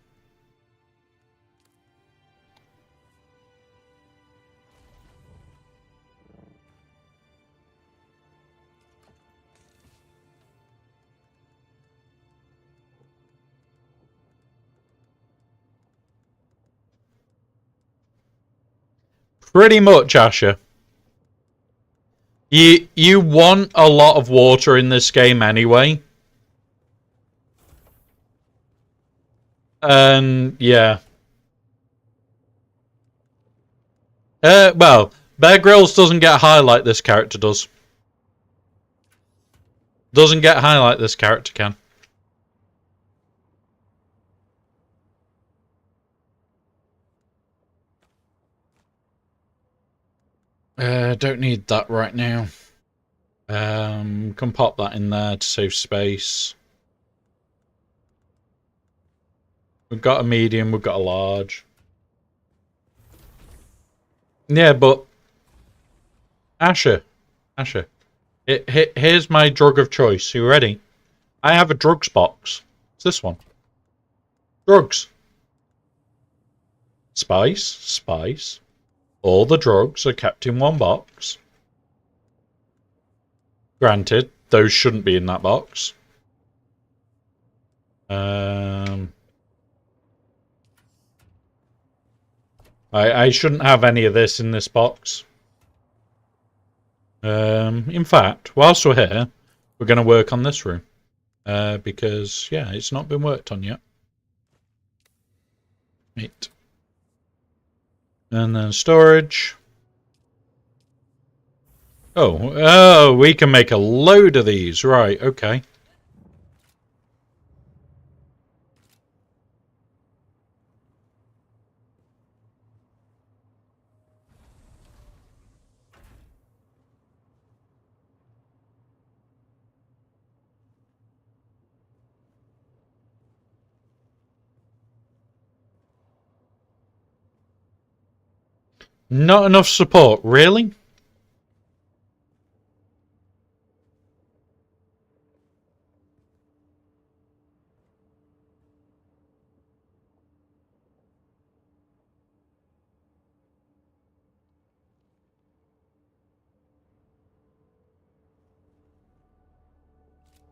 Speaker 1: Pretty much, Asher. You want a lot of water in this game anyway. And yeah. Well, Bear Grylls doesn't get high like this character does. Doesn't get high like this character can. Don't need that right now. Can pop that in there to save space. We've got a medium, we've got a large. Yeah, but Asher, here's my drug of choice. You ready? I have a drugs box. It's this one. Drugs. Spice. All the drugs are kept in one box. Granted, those shouldn't be in that box. I shouldn't have any of this in this box. In fact, whilst we're here, we're going to work on this room. Because, yeah, it's not been worked on yet. Right. And then storage. Oh, we can make a load of these. Right, okay. Not enough support, really?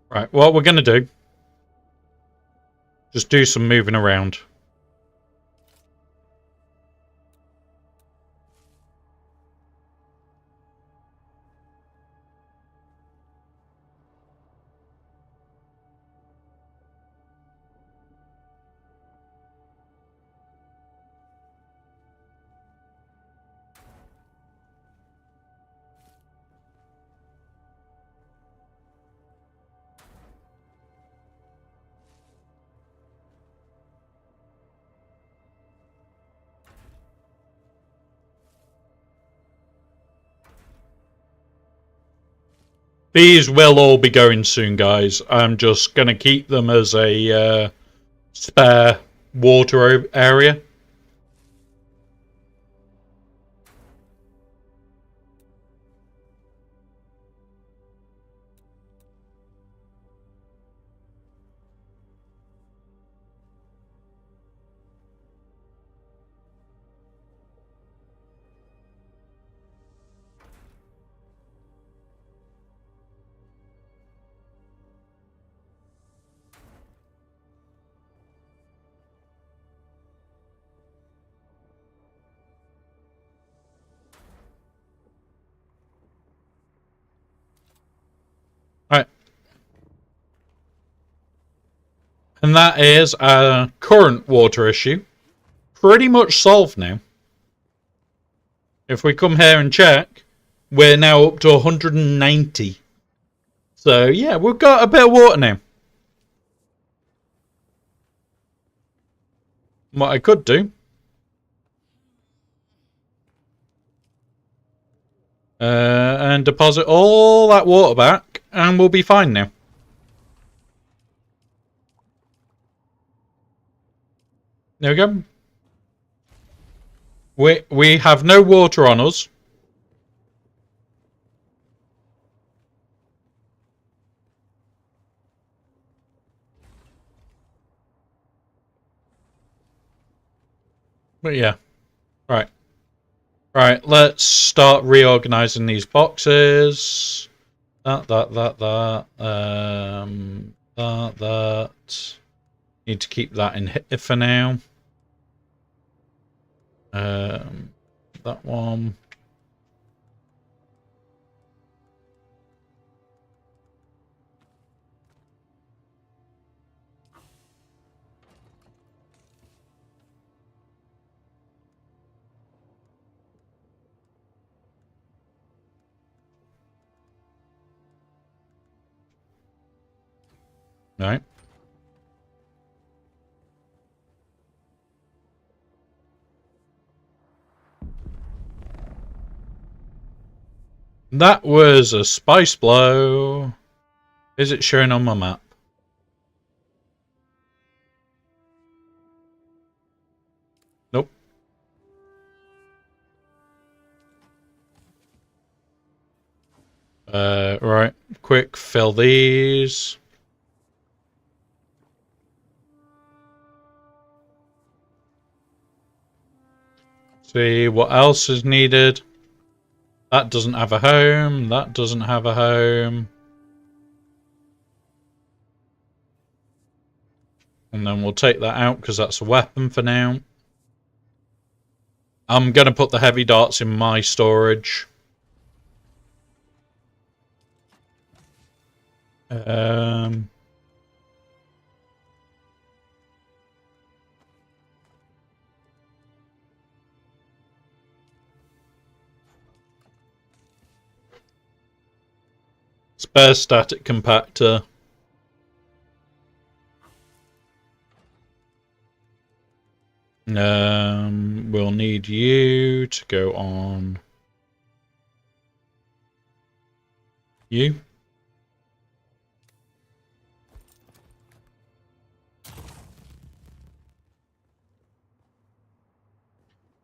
Speaker 1: Right, what we're going to do, just do some moving around. These will all be going soon, guys. I'm just going to keep them as a spare water area. Right. And that is our current water issue. Pretty much solved now. If we come here and check, we're now up to 190. So, yeah, we've got a bit of water now. What I could do... and deposit all that water back, and we'll be fine now. There we go. We have no water on us. But yeah. Right. Right, let's start reorganizing these boxes. That. Need to keep that in here for now. That one. Right. That was a spice blow. Is it showing on my map? Nope. Right. Quick, fill these. see what else is needed. That doesn't have a home. That doesn't have a home. And then we'll take that out because that's a weapon for now. I'm going to put the heavy darts in my storage. Spare static compactor. We'll need you to go on you.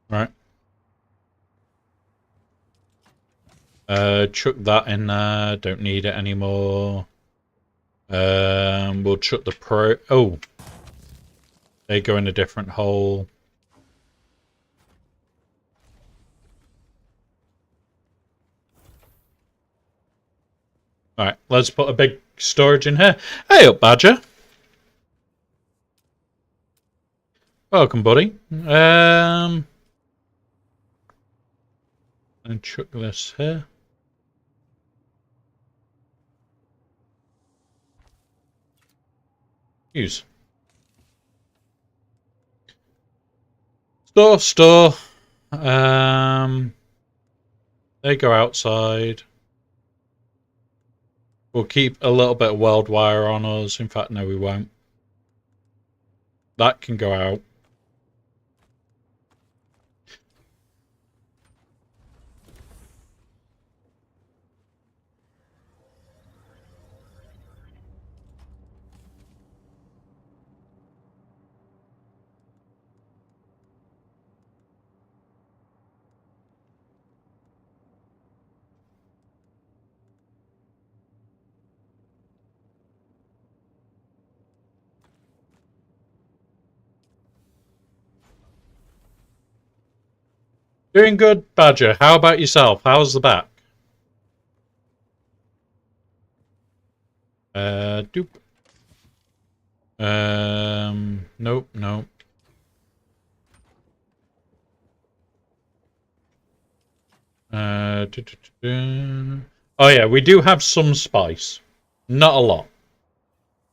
Speaker 1: Right. Chuck that in there. Don't need it anymore. We'll chuck the pro. Oh, they go in a different hole. All right, let's put a big storage in here. Hey up, Badger. Welcome, buddy. And chuck this here. Use. Store. They go outside. We'll keep a little bit of weld wire on us. In fact, no, we won't. That can go out. Doing good, Badger. How about yourself? How's the back? Doop. Nope. Oh yeah, we do have some spice. Not a lot.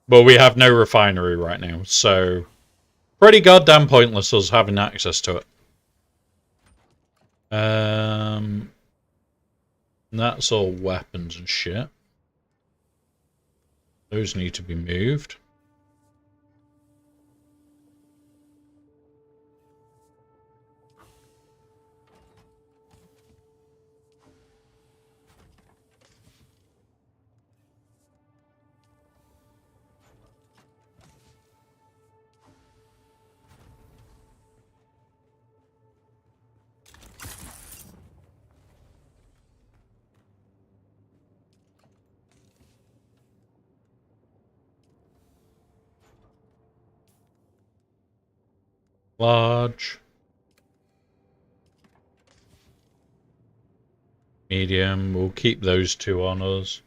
Speaker 1: But we have no refinery right now, so pretty goddamn pointless us having access to it. That's all weapons and shit. Those need to be moved. Large. Medium. We'll keep those two on us.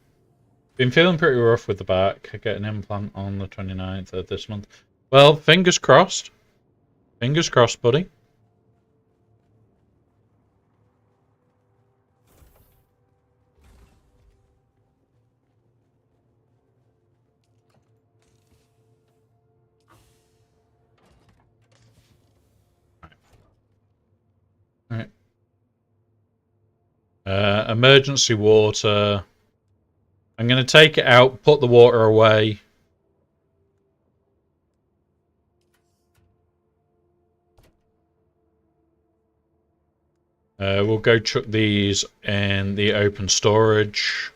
Speaker 1: Been feeling pretty rough with the back. I get an implant on the 29th of this month. Well, fingers crossed. Fingers crossed, buddy. Right. Emergency water. I'm going to take it out, put the water away. We'll go chuck these in the open storage.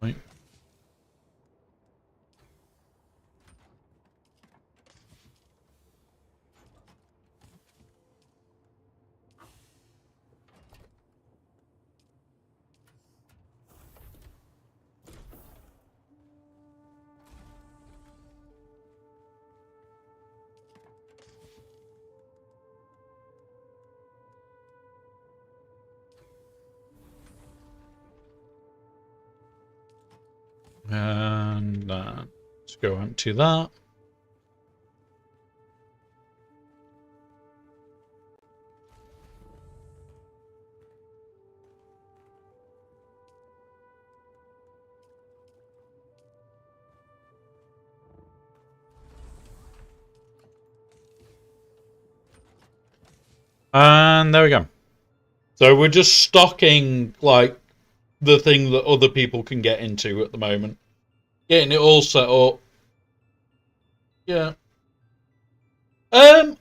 Speaker 1: Right. go into that. And there we go. So we're just stocking like the thing that other people can get into at the moment. Getting it all set up. Yeah.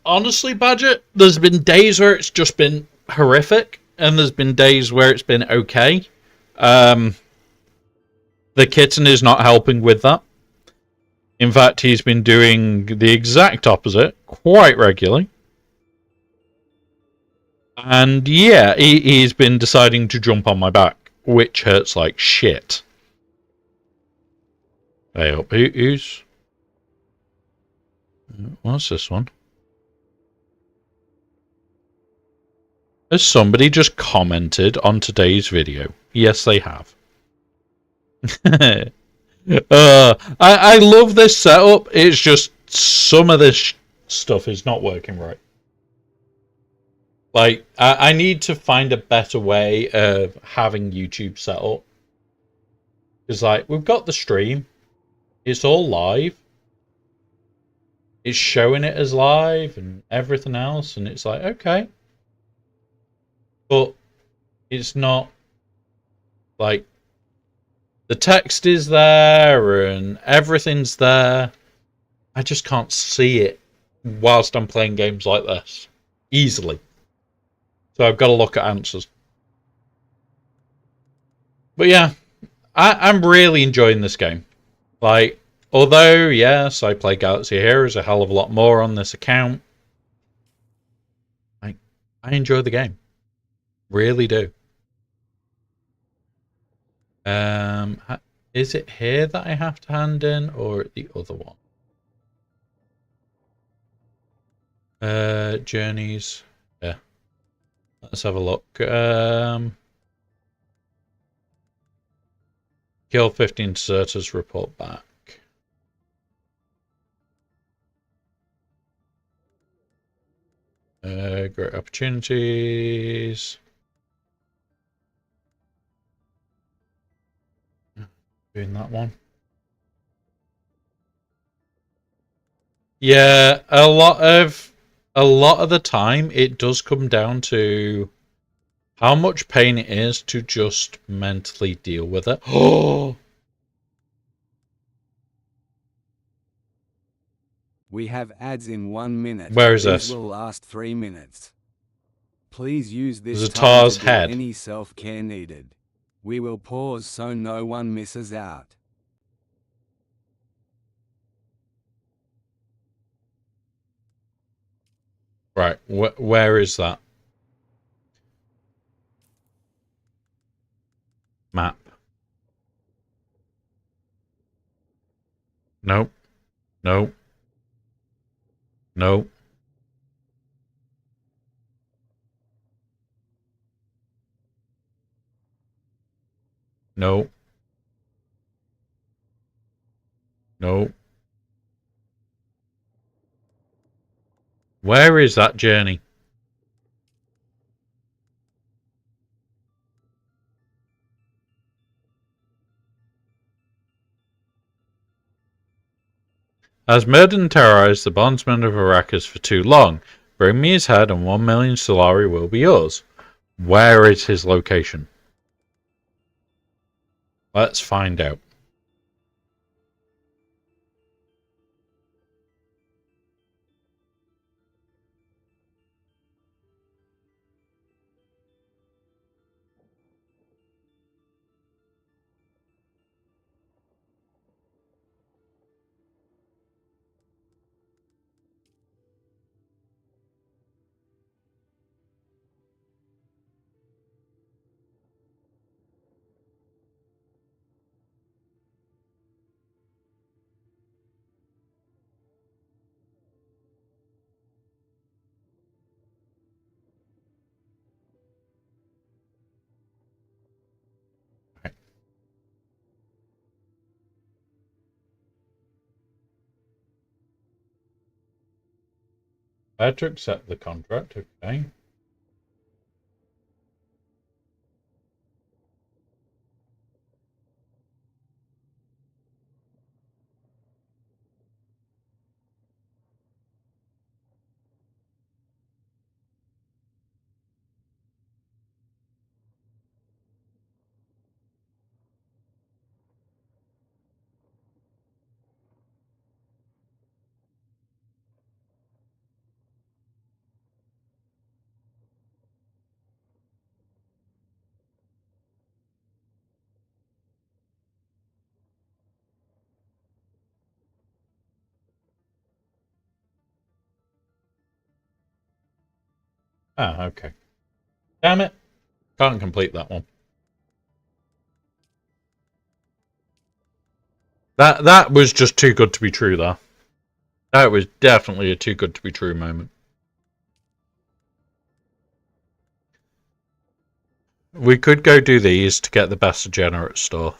Speaker 1: Honestly, Badger, there's been days where it's just been horrific, and there's been days where it's been okay. The kitten is not helping with that. In fact, he's been doing the exact opposite quite regularly. And yeah, he's been deciding to jump on my back, which hurts like shit. Hey up, who's... What's this one? Has somebody just commented on today's video? Yes, they have. I love this setup. It's just some of this stuff is not working right. Like, I need to find a better way of having YouTube set up. Because, like, we've got the stream. It's all live. It's showing it as live and everything else. And it's like, okay. But it's not, like, the text is there and everything's there. I just can't see it whilst I'm playing games like this easily. So I've got to look at answers. But yeah, I'm really enjoying this game. Like, although, yes, I play Galaxy Heroes a hell of a lot more on this account, I enjoy the game. Really do. Is it here that I have to hand in, or the other one? Journeys. Yeah. Let's have a look. Kill 15 deserters, report back. Great opportunities. Doing that one. Yeah, a lot of the time it does come down to how much pain it is to just mentally deal with it. Oh,
Speaker 4: We have ads in 1 minute.
Speaker 1: Where is
Speaker 4: These
Speaker 1: this?
Speaker 4: will last 3 minutes. Please use this
Speaker 1: There's a
Speaker 4: time
Speaker 1: Tar's
Speaker 4: to do
Speaker 1: head.
Speaker 4: any self-care needed. We will pause so no one misses out.
Speaker 1: Right, where is that? Map. Nope. Nope. Nope. Nope. Nope. Where is that journey? Has murdered and terrorized the bondsmen of Arrakis for too long. Bring me his head and 1 million Solari will be yours. Where is his location? Let's find out. I had to accept the contract, okay. Ah, okay. Damn it. Can't complete that one. That was just too good to be true, though. That was definitely a too good to be true moment. We could go do these to get the best degenerate stuff.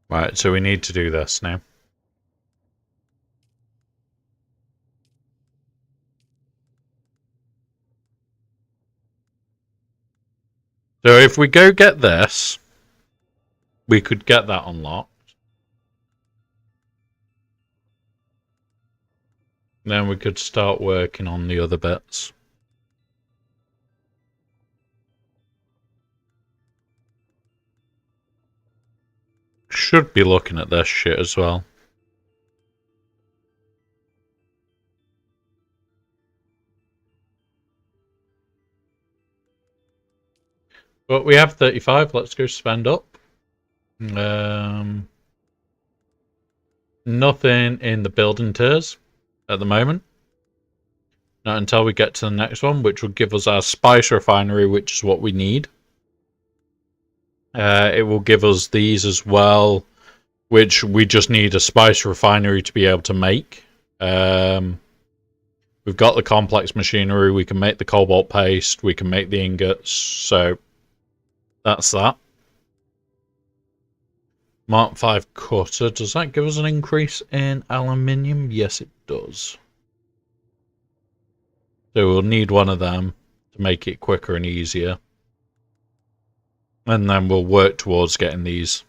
Speaker 1: Right, so we need to do this now. So if we go get this, we could get that unlocked. Then we could start working on the other bits. Should be looking at this shit as well. But we have 35. Let's go spend up. Nothing in the building tiers at the moment. Not until we get to the next one, which will give us our spice refinery, which is what we need. It will give us these as well, which we just need a spice refinery to be able to make. We've got the complex machinery. We can make the cobalt paste. We can make the ingots. So that's that. Mark 5 cutter. Does that give us an increase in aluminium? Yes, it does. So we'll need one of them to make it quicker and easier. And then we'll work towards getting these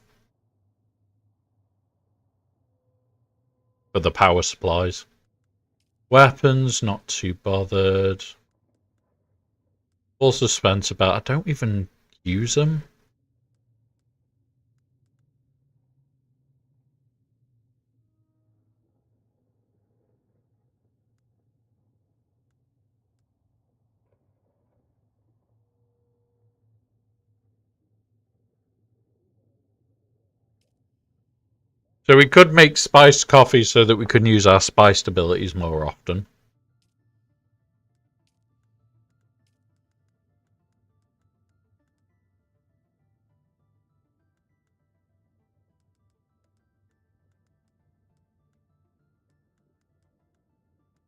Speaker 1: for the power supplies. Weapons, not too bothered. Also spent about... I don't even use them. So we could make spiced coffee so that we can use our spiced abilities more often.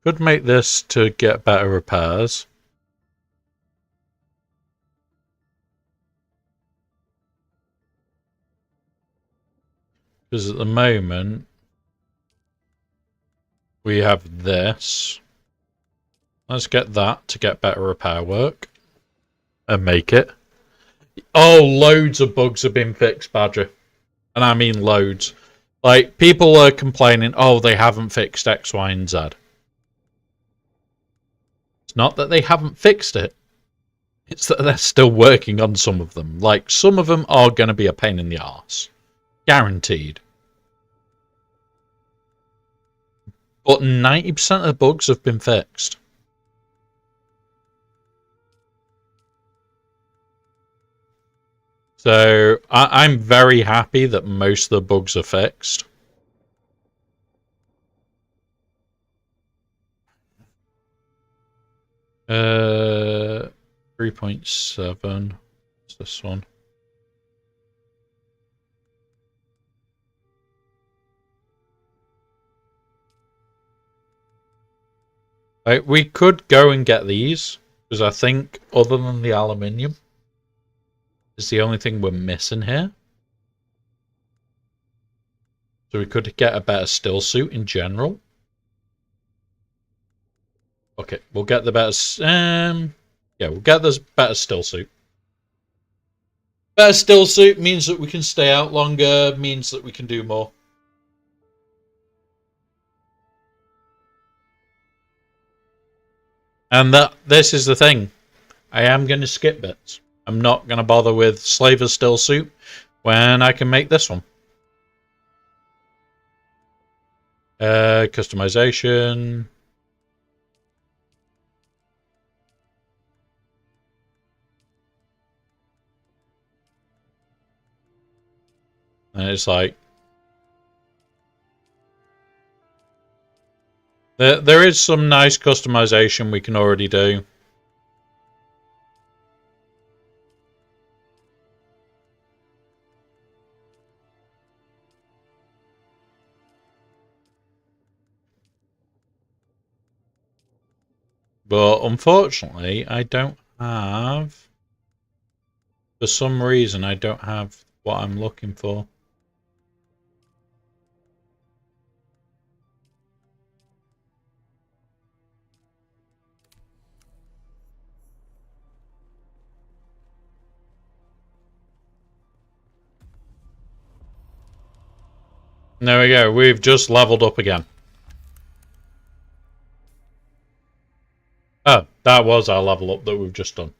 Speaker 1: Could make this to get better repairs. Because at the moment, we have this. Let's get that to get better repair work. And make it. Oh, loads of bugs have been fixed, Badger. And I mean loads. Like, people are complaining, oh, they haven't fixed X, Y, and Z. It's not that they haven't fixed it. It's that they're still working on some of them. Like, some of them are going to be a pain in the arse. Guaranteed. But 90% of the bugs have been fixed. So I'm very happy that most of the bugs are fixed. 3.7. What's this one? We could go and get these, because I think other than the aluminium is the only thing we're missing here. So we could get a better still suit in general. Okay, we'll get the better. Yeah, we'll get this better still suit. Better still suit means that we can stay out longer, means that we can do more. And this is the thing. I am going to skip bits. I'm not going to bother with Slaver's still suit when I can make this one. Customization. And it's like there is some nice customization we can already do. But unfortunately, I don't have... For some reason, I don't have what I'm looking for. There we go. We've just leveled up again. Oh, that was our level up that we've just done.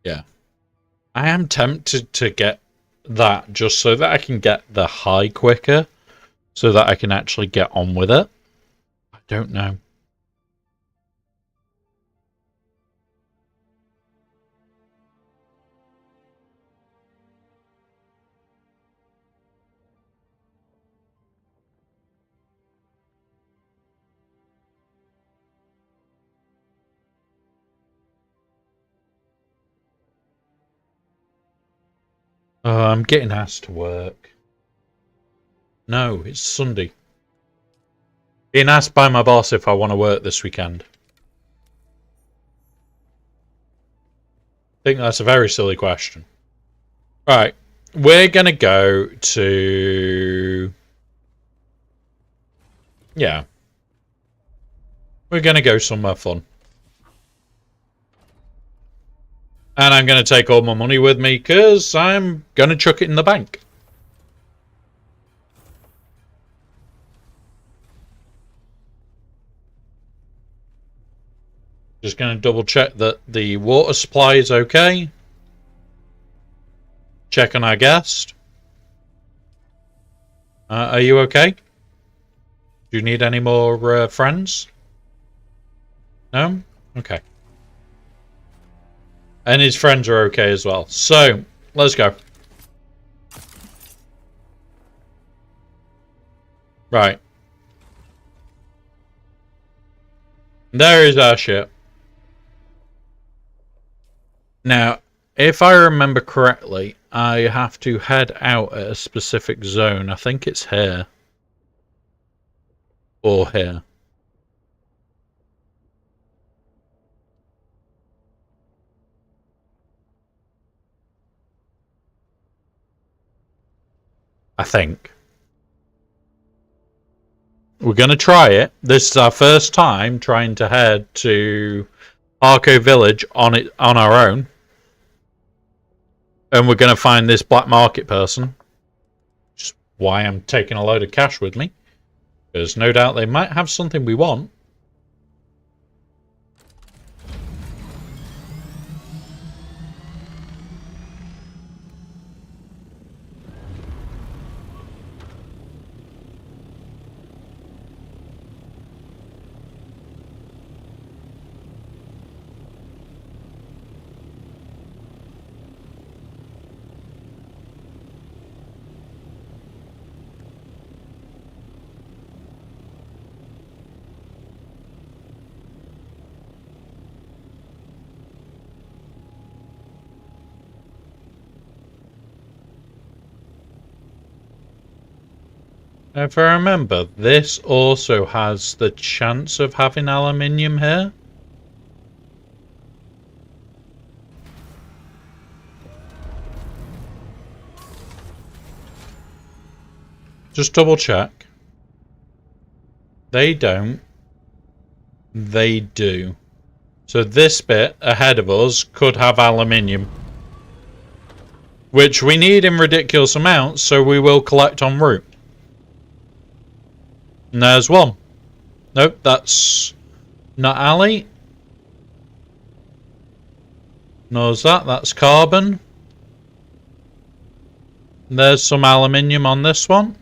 Speaker 1: Yeah. I am tempted to get that just so that I can get the high quicker, so that I can actually get on with it. I don't know. Oh, I'm getting asked to work. No, it's Sunday. Being asked by my boss if I want to work this weekend. I think that's a very silly question. Right, we're going to go to... Yeah. We're going to go somewhere fun. And I'm going to take all my money with me because I'm going to chuck it in the bank. Just going to double check that the water supply is okay. Check on our guest. Are you okay? Do you need any more friends? No? Okay. And his friends are okay as well. So, let's go. Right. There is our ship. Now, if I remember correctly, I have to head out at a specific zone. I think it's here. Or here. I think. We're going to try it. This is our first time trying to head to Arco Village on our own. And we're going to find this black market person. Which is why I'm taking a load of cash with me. Because no doubt they might have something we want. If I remember, this also has the chance of having aluminium here. Just double check. They don't. They do. So this bit ahead of us could have aluminium. Which we need in ridiculous amounts, so we will collect en route. And there's one. Nope, that's not Ali. Knows that, that's carbon. There's some aluminium on this one.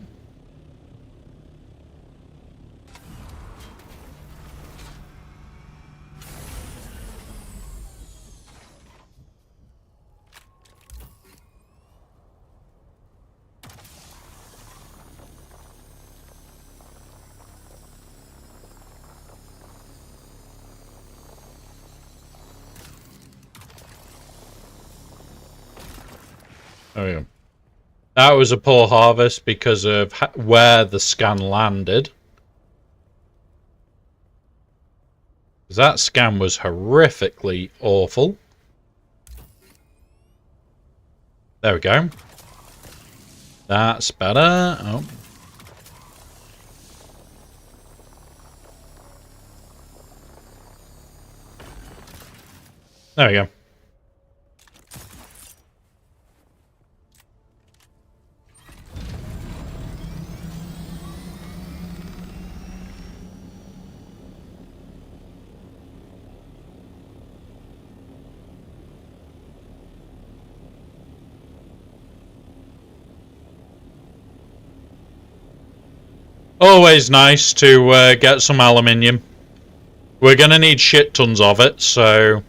Speaker 1: Oh yeah. That was a poor harvest because of where the scan landed. That scan was horrifically awful. There we go. That's better. Oh. There we go. Always nice to get some aluminium. We're going to need shit tons of it, so...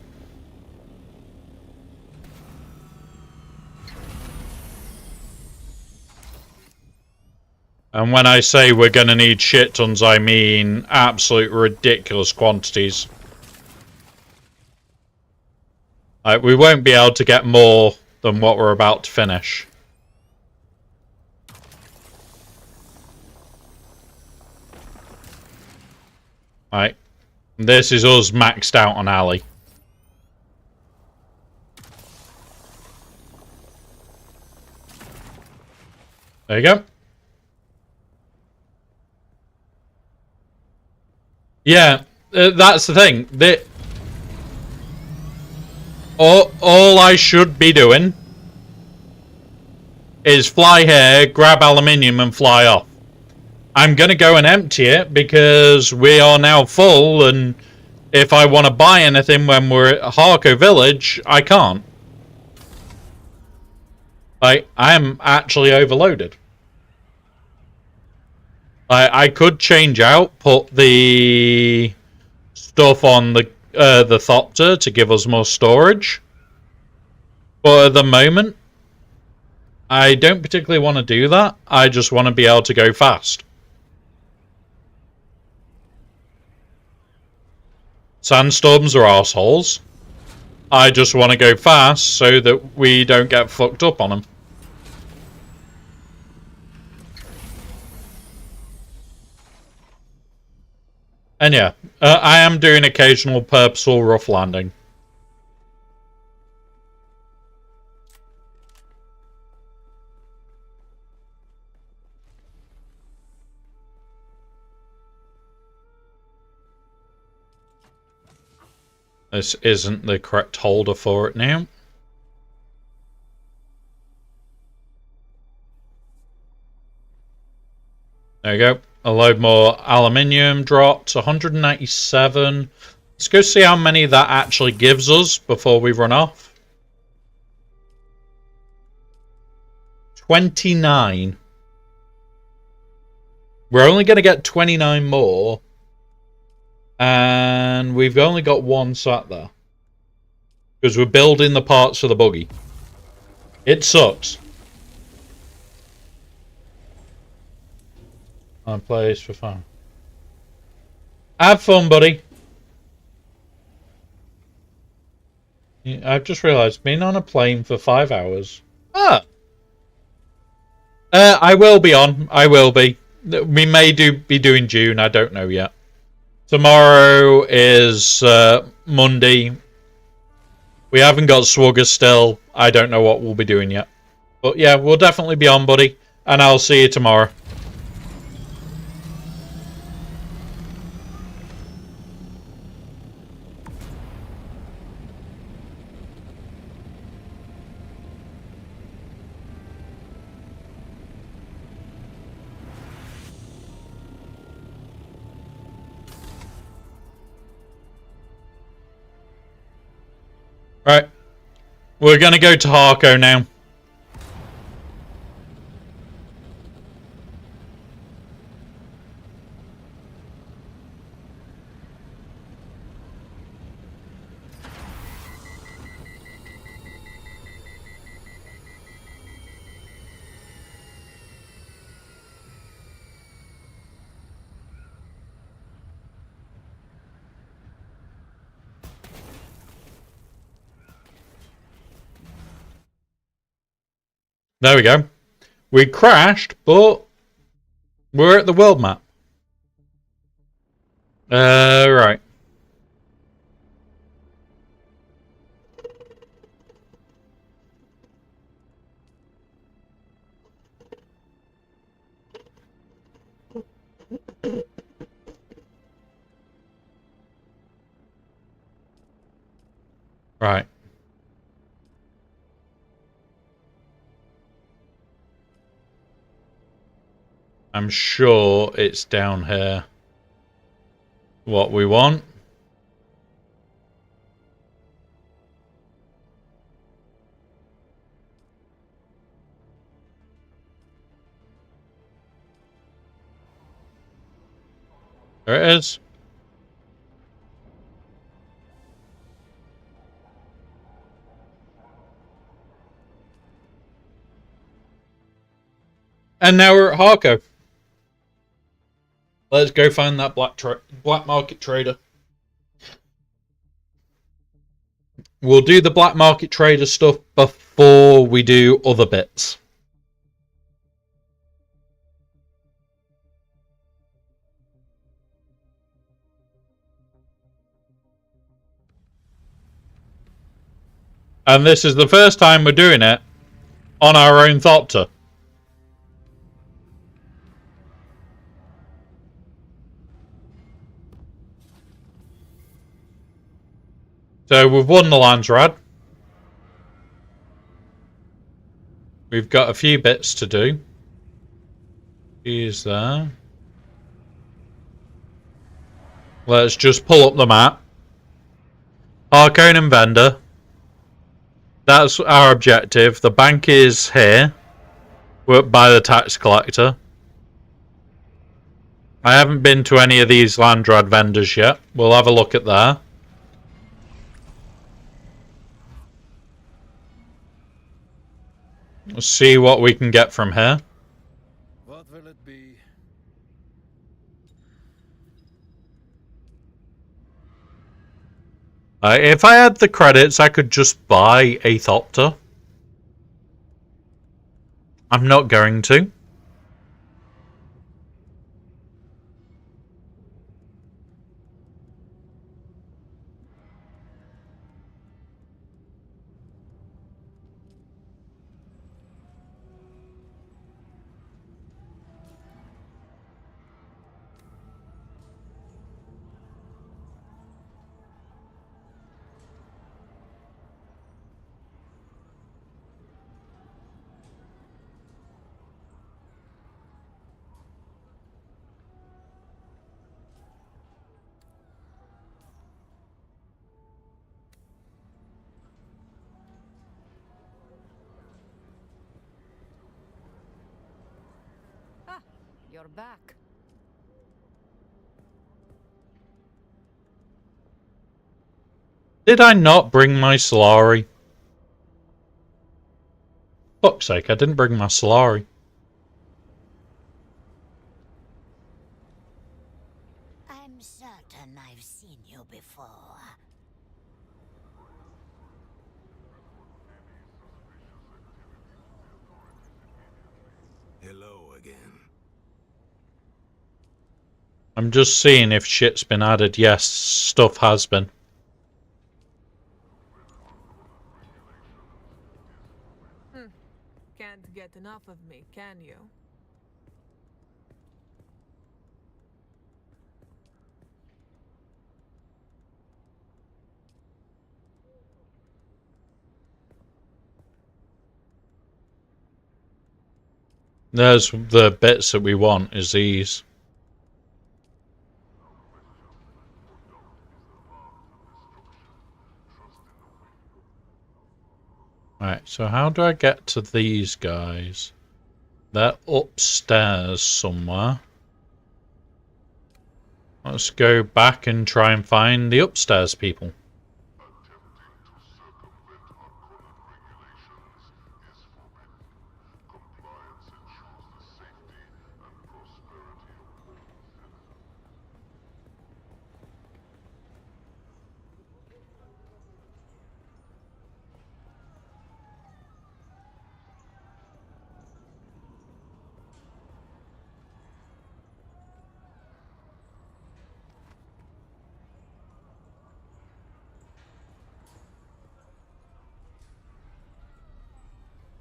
Speaker 1: And when I say we're going to need shit tons, I mean absolute ridiculous quantities. We won't be able to get more than what we're about to finish. Right. This is us maxed out on Ali. There you go. Yeah, that's the thing. All I should be doing is fly here, grab aluminium and fly off. I'm going to go and empty it because we are now full, and if I want to buy anything when we're at Harko Village, I can't. I am actually overloaded. I could change out, put the stuff on the Thopter to give us more storage. But at the moment, I don't particularly want to do that. I just want to be able to go fast. Sandstorms are assholes. I just want to go fast so that we don't get fucked up on them. And yeah, I am doing occasional purposeful rough landing. This isn't the correct holder for it now. There you go. A load more aluminium dropped. 197. Let's go see how many that actually gives us before we run off. 29. We're only going to get 29 more. And we've only got one sat there. Because we're building the parts for the buggy. It sucks. On place for fun. Have fun, buddy. I've just realised, being on a plane for 5 hours. I will be on. I will be. We may be doing June. I don't know yet. Tomorrow is Monday. We haven't got Swugger still. I don't know what we'll be doing yet. But yeah, we'll definitely be on, buddy. And I'll see you tomorrow. Right. We're going to go to Harco now. There we go. We crashed, but we're at the world map. Right. Right. I'm sure it's down here. What we want. There it is. And now we're at Harco. Let's go find that black market trader. We'll do the black market trader stuff before we do other bits. And this is the first time we're doing it on our own Thopter. So we've won the Landsrad. We've got a few bits to do. He's there. Let's just pull up the map. Harkonnen Vendor. That's our objective. The bank is here. We're by the tax collector. I haven't been to any of these Landrad vendors yet. We'll have a look at there. Let's see what we can get from here.
Speaker 5: What will it be?
Speaker 1: If I had the credits, I could just buy a Thopter. I'm not going to.
Speaker 6: Ah, you're back.
Speaker 1: Did I not bring my Solari? Fuck's sake, I didn't bring my Solari.
Speaker 6: I'm certain I've seen you before.
Speaker 2: Hello again.
Speaker 1: I'm just seeing if shit's been added. Yes, stuff has been.
Speaker 7: Can't get enough of me, can you?
Speaker 1: There's the bits that we want, is these. Right, so how do I get to these guys? They're upstairs somewhere. Let's go back and try and find the upstairs people.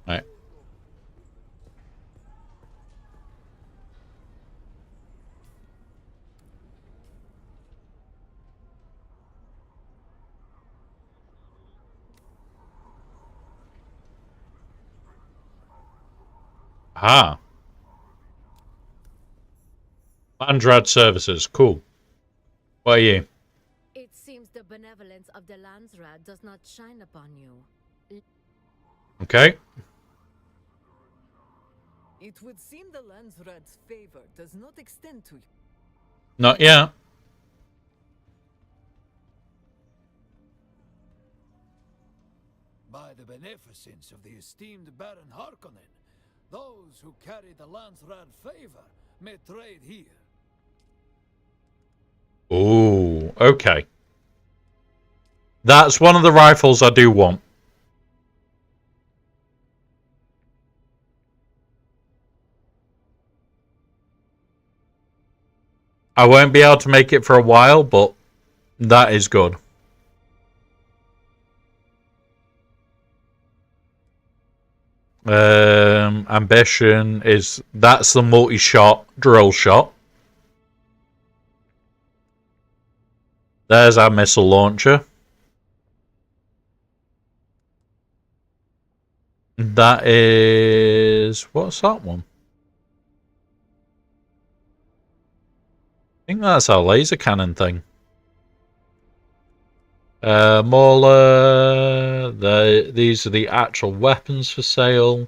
Speaker 1: Right. Ah. Landrad Services, cool. What are you?
Speaker 8: It seems the benevolence of the Landsrat does not shine upon you.
Speaker 1: Okay.
Speaker 7: It would seem the Landsrat's favor does not extend to you.
Speaker 1: Not yet.
Speaker 5: By the beneficence of the esteemed Baron Harkonnen, those who carry the Landsrad favor may trade here.
Speaker 1: Ooh, okay. That's one of the rifles I do want. I won't be able to make it for a while, but that is good. Ambition is... That's the multi-shot drill shot. There's our missile launcher. That is... What's that one? I think that's our laser cannon thing. Mauler. These are the actual weapons for sale.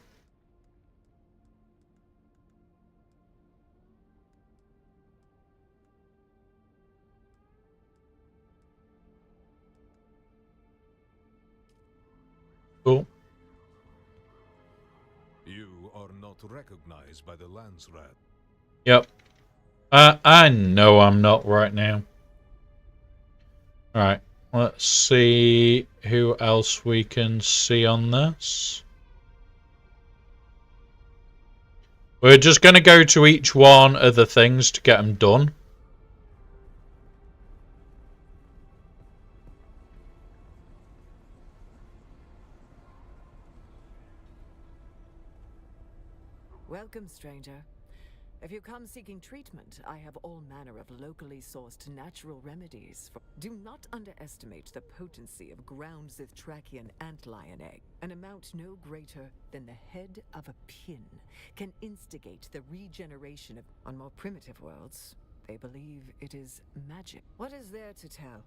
Speaker 1: Cool.
Speaker 9: You are not recognized by the Landsrat.
Speaker 1: Yep. I know I'm not right now. Alright, let's see who else we can see on this. We're just going to go to each one of the things to get them done.
Speaker 7: Welcome, stranger. If you come seeking treatment, I have all manner of locally sourced natural remedies. Do not underestimate the potency of ground Zithtrakian antlion egg. An amount no greater than the head of a pin can instigate the regeneration of... On more primitive worlds, they believe it is magic. What is there to tell?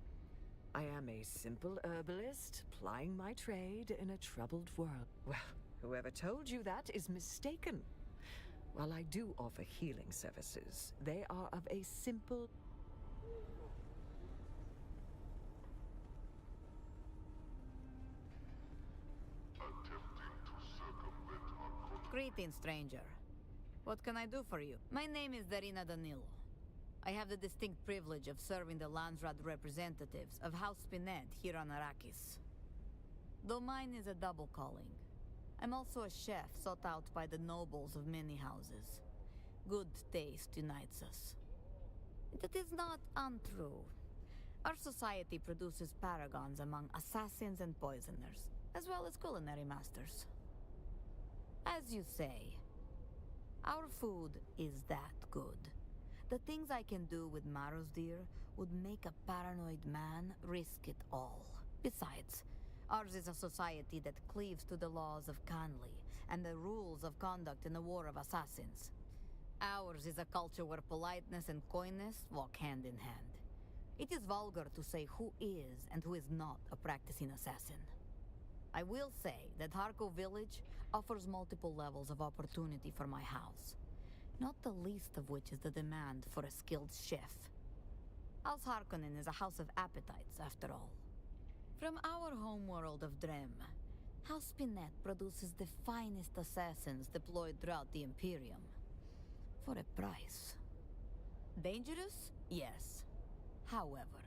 Speaker 7: I am a simple herbalist, plying my trade in a troubled world. Well, whoever told you that is mistaken. While I do offer healing services, they are of a simple...
Speaker 10: Greetings, stranger. What can I do for you? My name is Darina Danil. I have the distinct privilege of serving the Landsrat representatives of House Spined here on Arrakis. Though mine is a double calling. I'm also a chef sought out by the nobles of many houses. Good taste unites us. That is not untrue. Our society produces paragons among assassins and poisoners, as well as culinary masters. As you say, our food is that good. The things I can do with Maro's deer would make a paranoid man risk it all. Besides, ours is a society that cleaves to the laws of Kanli and the rules of conduct in the War of Assassins. Ours is a culture where politeness and coyness walk hand in hand. It is vulgar to say who is and who is not a practicing assassin. I will say that Harko Village offers multiple levels of opportunity for my house, not the least of which is the demand for a skilled chef. House Harkonnen is a house of appetites, after all. From our homeworld of Drem, House Pinette produces the finest assassins deployed throughout the Imperium. For a price. Dangerous? Yes. However,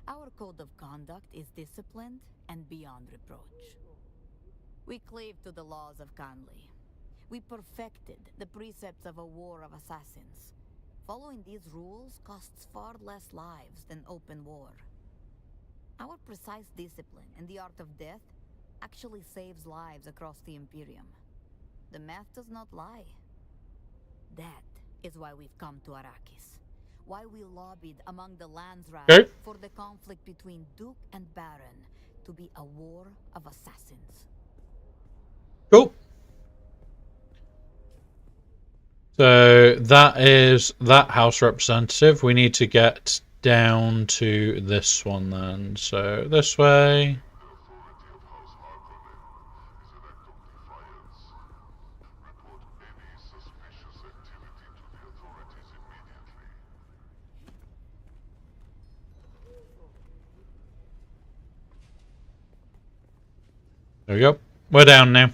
Speaker 10: our code of conduct is disciplined and beyond reproach. We cleave to the laws of Kanli. We perfected the precepts of a war of assassins. Following these rules costs far less lives than open war. Our precise discipline and the art of death actually saves lives across the Imperium. The math does not lie. That is why we've come to Arrakis. Why we lobbied among the Landsraad for the conflict between Duke and Baron to be a war of assassins.
Speaker 1: Cool. So that is that House representative. We need to get down to this one then. So this way. There we go. We're down now.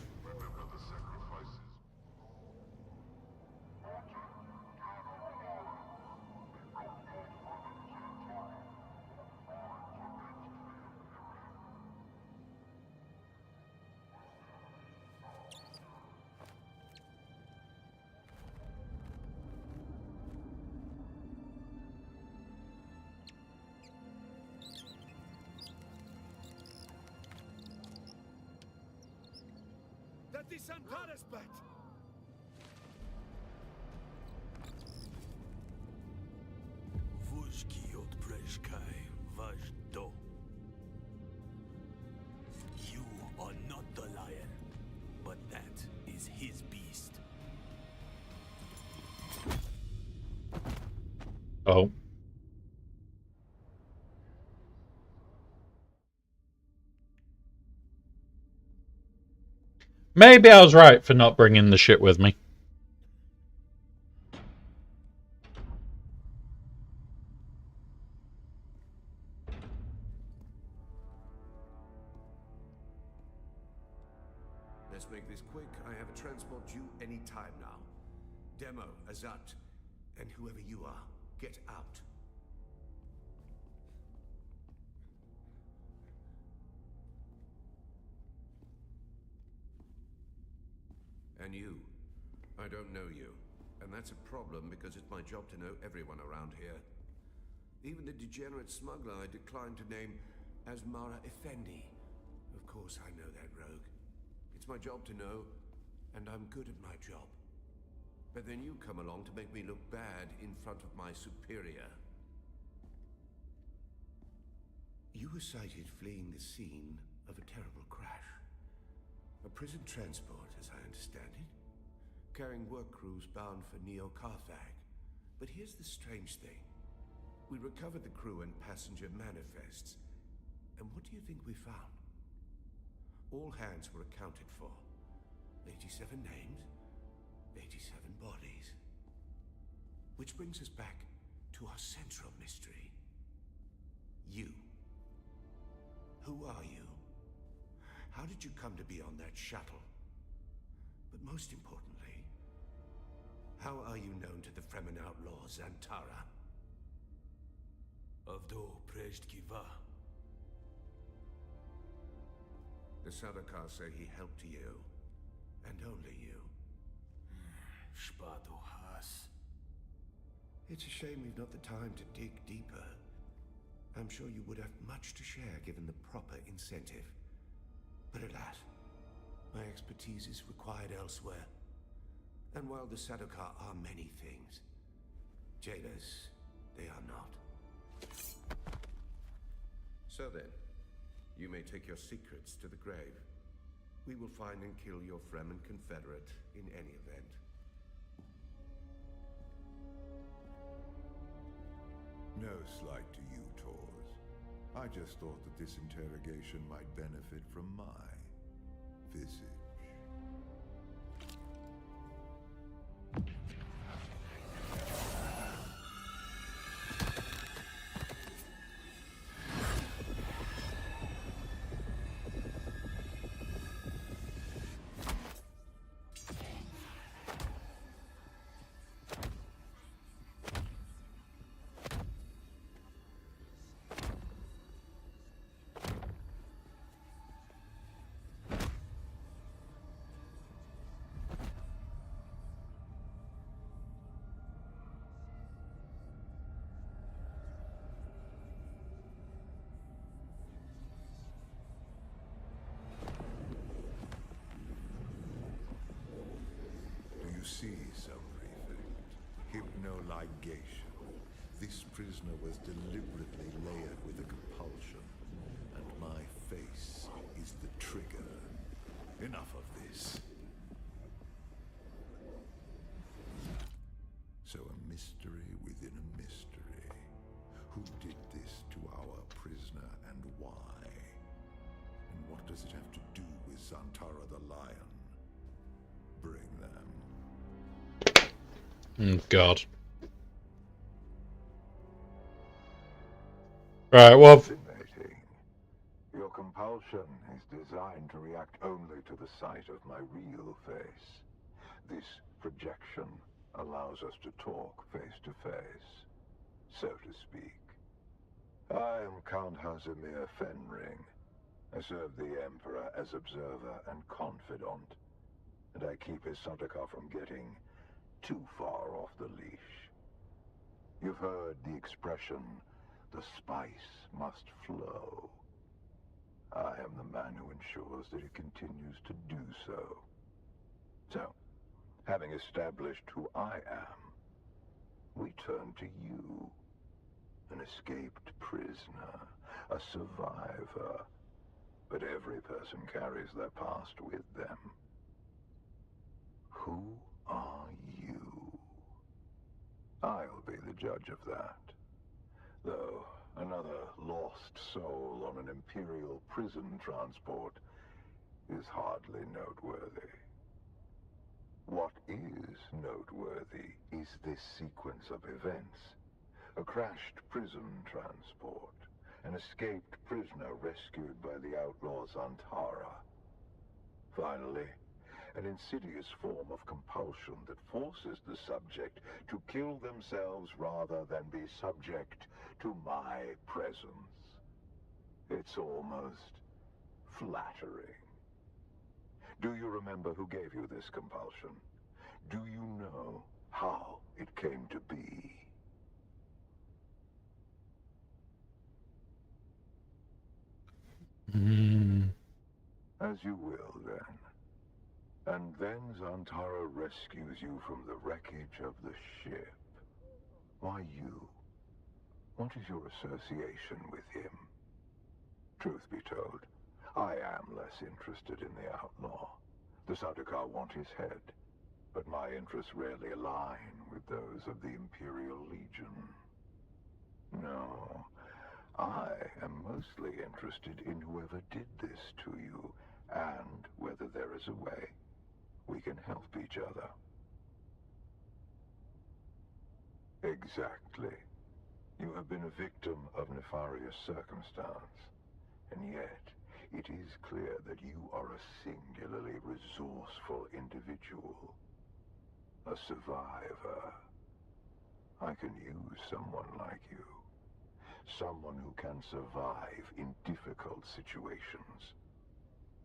Speaker 2: You are not the lion, but that is his beast.
Speaker 1: Oh. Maybe I was right for not bringing the shit with me.
Speaker 11: Let's make this quick. I have a transport due any time now. Demo, Azat, and whoever you are, get out. And you. I don't know you. And that's a problem because it's my job to know everyone around here. Even the degenerate smuggler I declined to name as Mara Effendi. Of course I know that rogue. It's my job to know, and I'm good at my job. But then you come along to make me look bad in front of my superior. You were sighted fleeing the scene of a terrible crash. A prison transport, as I understand it, carrying work crews bound for Neo-Carthag. But here's the strange thing. We recovered the crew and passenger manifests. And what do you think we found? All hands were accounted for. 87 names, 87 bodies. Which brings us back to our central mystery. You. Who are you? How did you come to be on that shuttle? But most importantly, how are you known to the Fremen outlaw Zantara?
Speaker 2: Avdo Prejtkiva.
Speaker 11: The Sardaukar say he helped you, and only you.
Speaker 2: Shpado Has.
Speaker 11: It's a shame we've not the time to dig deeper. I'm sure you would have much to share given the proper incentive. But alas, my expertise is required elsewhere. And while the Sadokar are many things, jailers, they are not. So then, you may take your secrets to the grave. We will find and kill your Fremen confederate in any event.
Speaker 12: No slight to you, Tors. I just thought that this interrogation might benefit from my visage. See some prefect. Hypnoligation. This prisoner was deliberately layered with a compulsion, and my face is the trigger. Enough of this. So a mystery within a mystery. Who did this to our prisoner and why? And what does it have to do with Zantara the Lion? Bring them.
Speaker 1: God. Right, well...
Speaker 12: Fascinating. Your compulsion is designed to react only to the sight of my real face. This projection allows us to talk face to face, so to speak. I am Count Hazimir Fenring. I serve the Emperor as observer and confidant, and I keep his Sadokar from getting too far off the leash. You've heard the expression, the spice must flow. I am the man who ensures that it continues to do so. So, having established who I am, we turn to you. An escaped prisoner, a survivor. But every person carries their past with them. Who are you? I'll be the judge of that. Though another lost soul on an Imperial prison transport is hardly noteworthy. What is noteworthy is this sequence of events. A crashed prison transport. An escaped prisoner rescued by the outlaws Antara. Finally, an insidious form of compulsion that forces the subject to kill themselves rather than be subject to my presence. It's almost flattering. Do you remember who gave you this compulsion? Do you know how it came to be? As you will, then. And then Zantara rescues you from the wreckage of the ship. Why you? What is your association with him? Truth be told, I am less interested in the outlaw. The Sadokar want his head, but my interests rarely align with those of the Imperial Legion. No, I am mostly interested in whoever did this to you, and whether there is a way we can help each other. Exactly. You have been a victim of nefarious circumstance, and yet it is clear that you are a singularly resourceful individual. A survivor. I can use someone like you. Someone who can survive in difficult situations.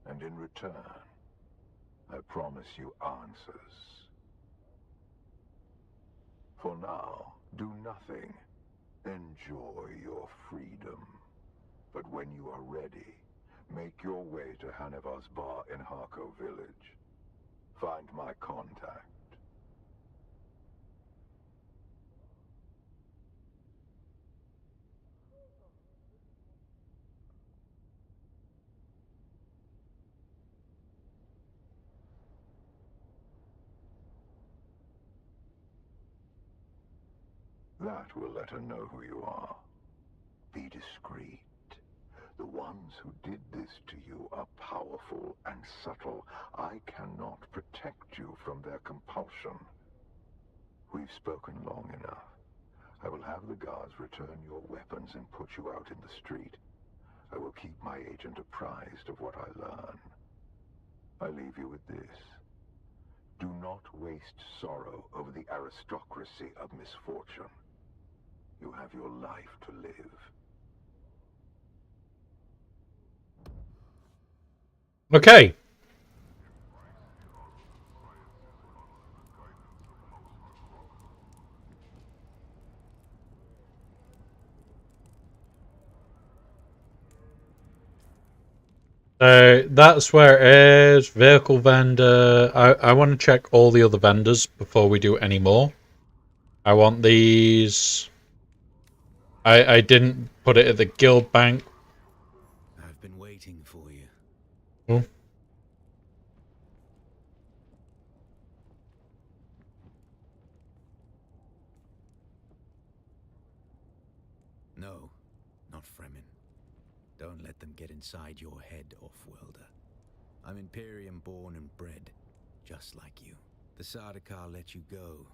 Speaker 12: And in return, I promise you answers. For now, Do nothing. Enjoy your freedom. But when you are ready, make your way to Hanevar's bar in Harko village. Find my contact. That will let her know who you are. Be discreet. The ones who did this to you are powerful and subtle. I cannot protect you from their compulsion. We've spoken long enough. I will have the guards return your weapons and put you out in the street. I will keep my agent apprised of what I learn. I leave you with this. Do not waste sorrow over the aristocracy of misfortune. You have your life to live.
Speaker 1: Okay. So that's where it is. Vehicle vendor. I want to check all the other vendors before we do any more. I want these. I didn't put it at the guild bank.
Speaker 2: I've been waiting for you.
Speaker 1: Oh.
Speaker 2: No, not Fremen. Don't let them get inside your head, Off-Worlder. I'm Imperium born and bred, just like you. The Sardaukar let you go.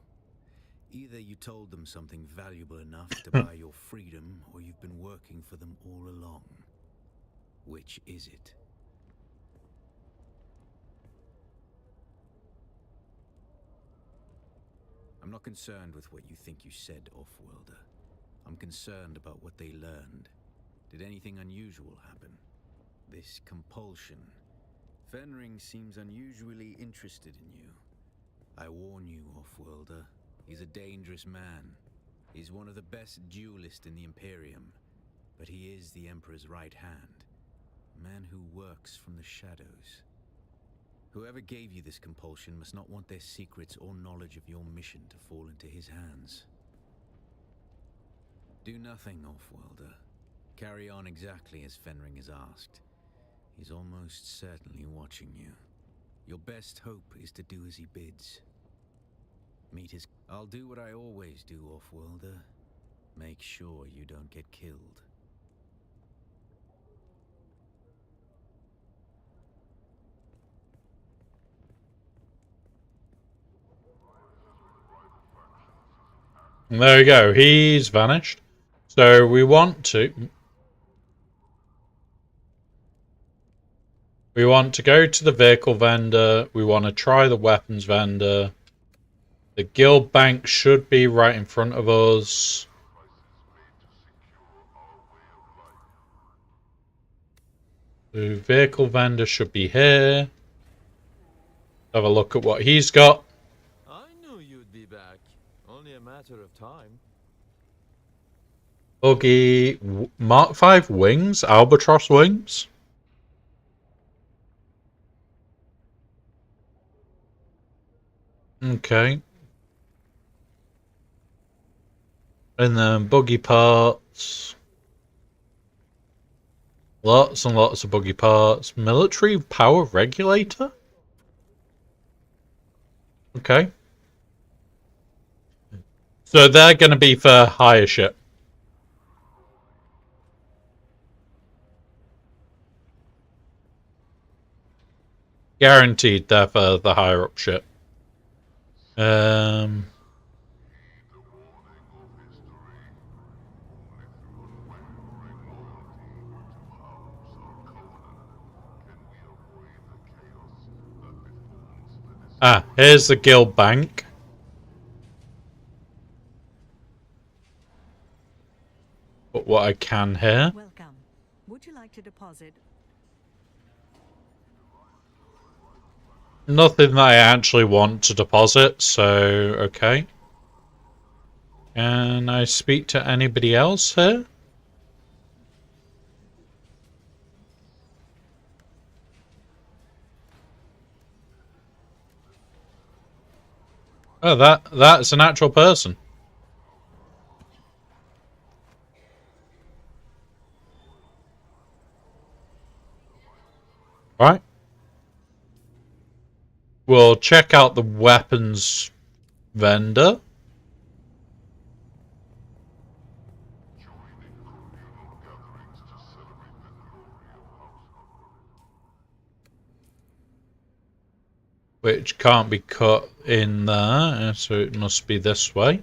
Speaker 2: Either you told them something valuable enough to buy your freedom, or you've been working for them all along. Which is it? I'm not concerned with what you think you said, Off-Worlder. I'm concerned about what they learned. Did anything unusual happen? This compulsion. Fenring seems unusually interested in you. I warn you, Off-Worlder. He's a dangerous man. He's one of the best duelists in the Imperium. But he is the Emperor's right hand. A man who works from the shadows. Whoever gave you this compulsion must not want their secrets or knowledge of your mission to fall into his hands. Do nothing, Off-Worlder. Carry on exactly as Fenring has asked. He's almost certainly watching you. Your best hope is to do as he bids. Meet his... I'll do what I always do, Off-Worlder. Make sure you don't get killed.
Speaker 1: There we go. He's vanished. So we want to... We want to go to the vehicle vendor. We want to try the weapons vendor. The guild bank should be right in front of us. The vehicle vendor should be here. Have a look at what he's got.
Speaker 13: I knew you'd be back. Only a matter of time.
Speaker 1: Buggy Mark 5 wings, albatross wings. Okay. And then buggy parts. Lots and lots of buggy parts. Military power regulator? Okay. So they're going to be for higher ship. Guaranteed they're for the higher up ship. Here's the guild bank. But what I can here.
Speaker 7: Welcome. Would you like to deposit? Nothing that I actually want to deposit, so okay.
Speaker 1: Can I speak to anybody else here? Oh, that's an actual person. Right. We'll check out the weapons vendor. Which can't be cut in there, so it must be this way.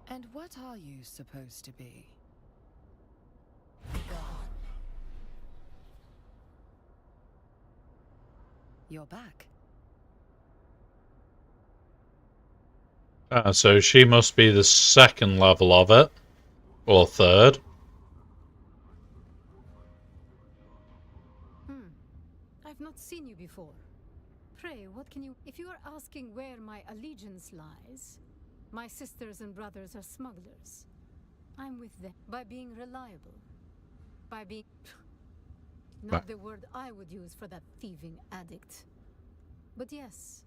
Speaker 14: And what are you supposed to be? You're back.
Speaker 1: So she must be the second level of it. Or third.
Speaker 15: I've not seen you before. Pray, what can you... If you are asking where my allegiance lies, my sisters and brothers are smugglers. I'm with them by being reliable. By being... Not the word I would use for that thieving addict. But yes,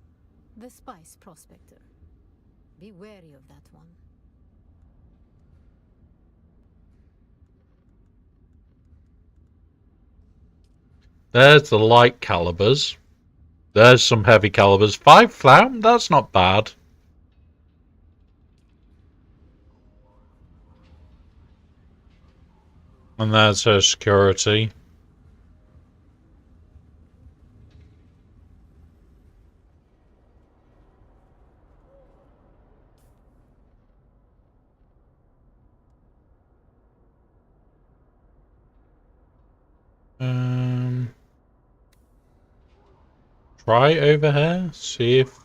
Speaker 15: the spice prospector. Be wary of that one.
Speaker 1: There's the light calibers. There's some heavy calibers. 5 flam? That's not bad. And there's her security. Try over here, see if...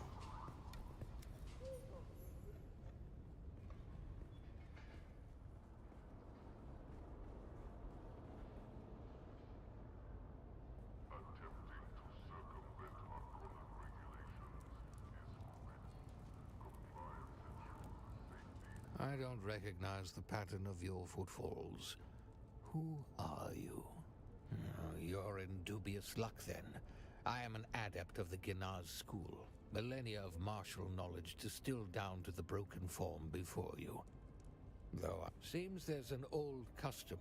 Speaker 5: I don't recognize the pattern of your footfalls. Who are you? You're in dubious luck, then. I am an adept of the Ginaz school. Millennia of martial knowledge distilled down to the broken form before you. Though it seems there's an old custom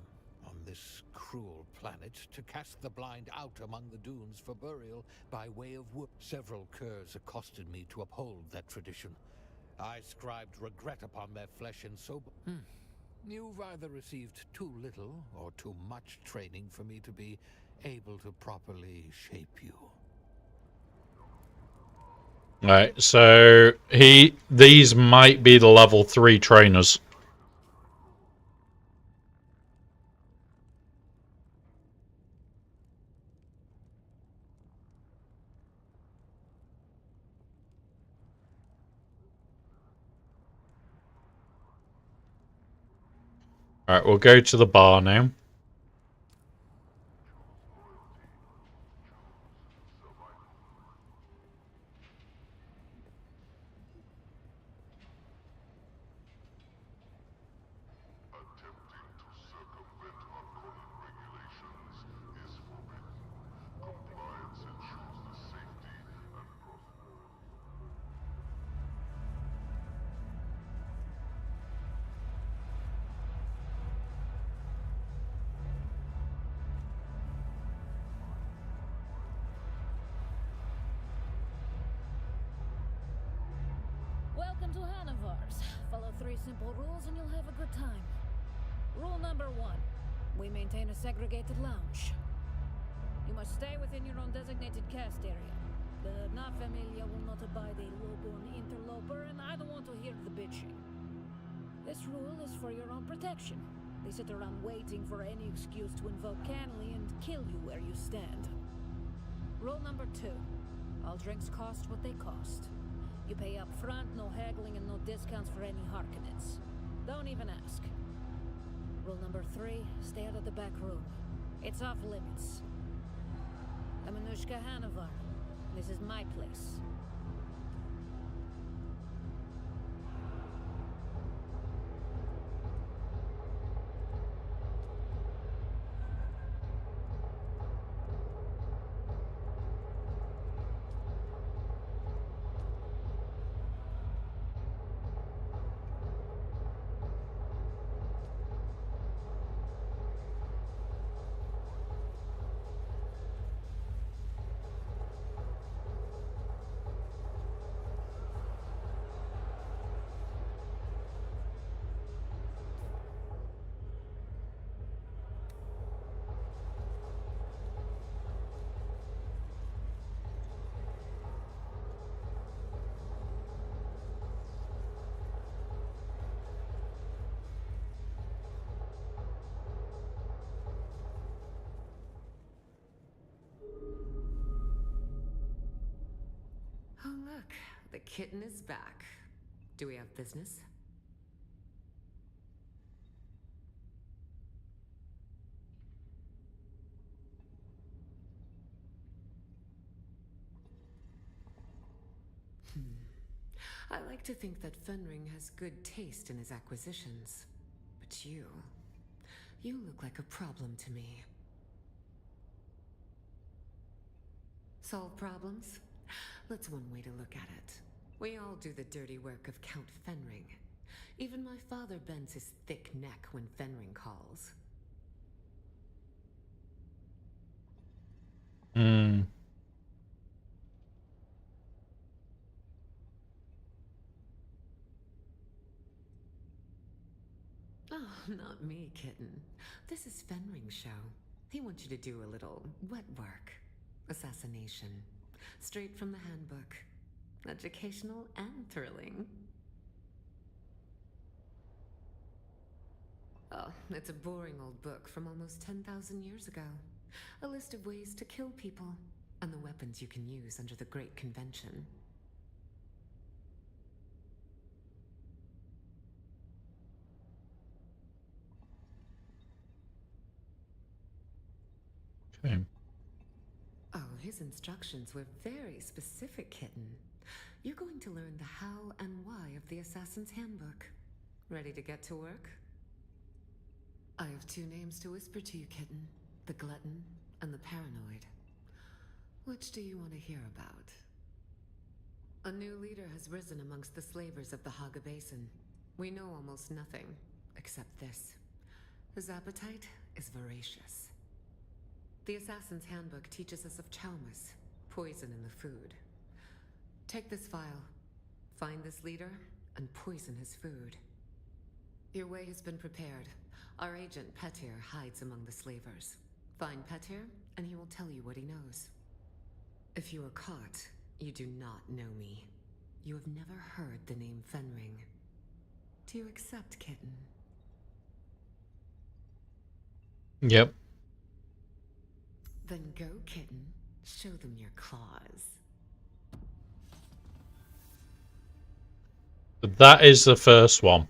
Speaker 5: on this cruel planet to cast the blind out among the dunes for burial by way of wood. Several curs accosted me to uphold that tradition. I scribed regret upon their flesh and sober. You've either received too little or too much training for me to be able to properly shape you.
Speaker 1: Right, so these might be the level 3 trainers. Alright, we'll go to the bar now.
Speaker 8: Welcome to Hannavars. Follow 3 simple rules and you'll have a good time. Rule number 1. We maintain a segregated lounge. You must stay within your own designated cast area. The Na Familia will not abide a low-born interloper, and I don't want to hear the bitching. This rule is for your own protection. They sit around waiting for any excuse to invoke Canley and kill you where you stand. Rule number 2. All drinks cost what they cost. You pay up front, no haggling and no discounts for any Harkonnens. Don't even ask. Rule number 3, stay out of the back room. It's off limits. I'm Anushka Hanovar. This is my place.
Speaker 7: Oh, look, the kitten is back. Do we have business? I like to think that Fenring has good taste in his acquisitions. But you look like a problem to me. Solve problems? That's one way to look at it. We all do the dirty work of Count Fenring. Even my father bends his thick neck when Fenring calls. Oh, not me, kitten. This is Fenring's show. He wants you to do a little wet work. Assassination. Straight from the handbook. Educational and thrilling. Oh, it's a boring old book from almost 10,000 years ago. A list of ways to kill people, and the weapons you can use under the Great Convention.
Speaker 1: Okay.
Speaker 7: Oh, his instructions were very specific, kitten. You're going to learn the how and why of the Assassin's Handbook. Ready to get to work? I have two names to whisper to you, kitten. The Glutton and the Paranoid. Which do you want to hear about? A new leader has risen amongst the slavers of the Haga Basin. We know almost nothing, except this. His appetite is voracious. The Assassin's Handbook teaches us of chaumas, poison in the food. Take this file, find this leader, and poison his food. Your way has been prepared. Our agent, Petir, hides among the slavers. Find Petir, and he will tell you what he knows. If you are caught, you do not know me. You have never heard the name Fenring. Do you accept, kitten?
Speaker 1: Yep.
Speaker 7: Then go, kitten. Show them your claws.
Speaker 1: But that is the first one.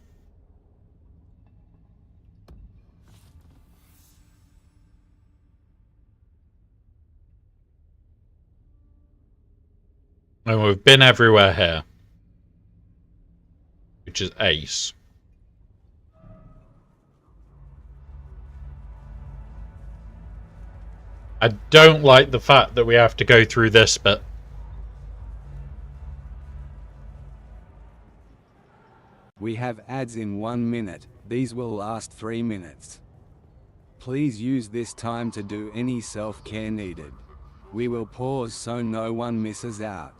Speaker 1: And we've been everywhere here. Which is ace. I don't like the fact that we have to go through this bit.
Speaker 4: We have ads in 1 minute, these will last 3 minutes. Please use this time to do any self-care needed. We will pause so no one misses out.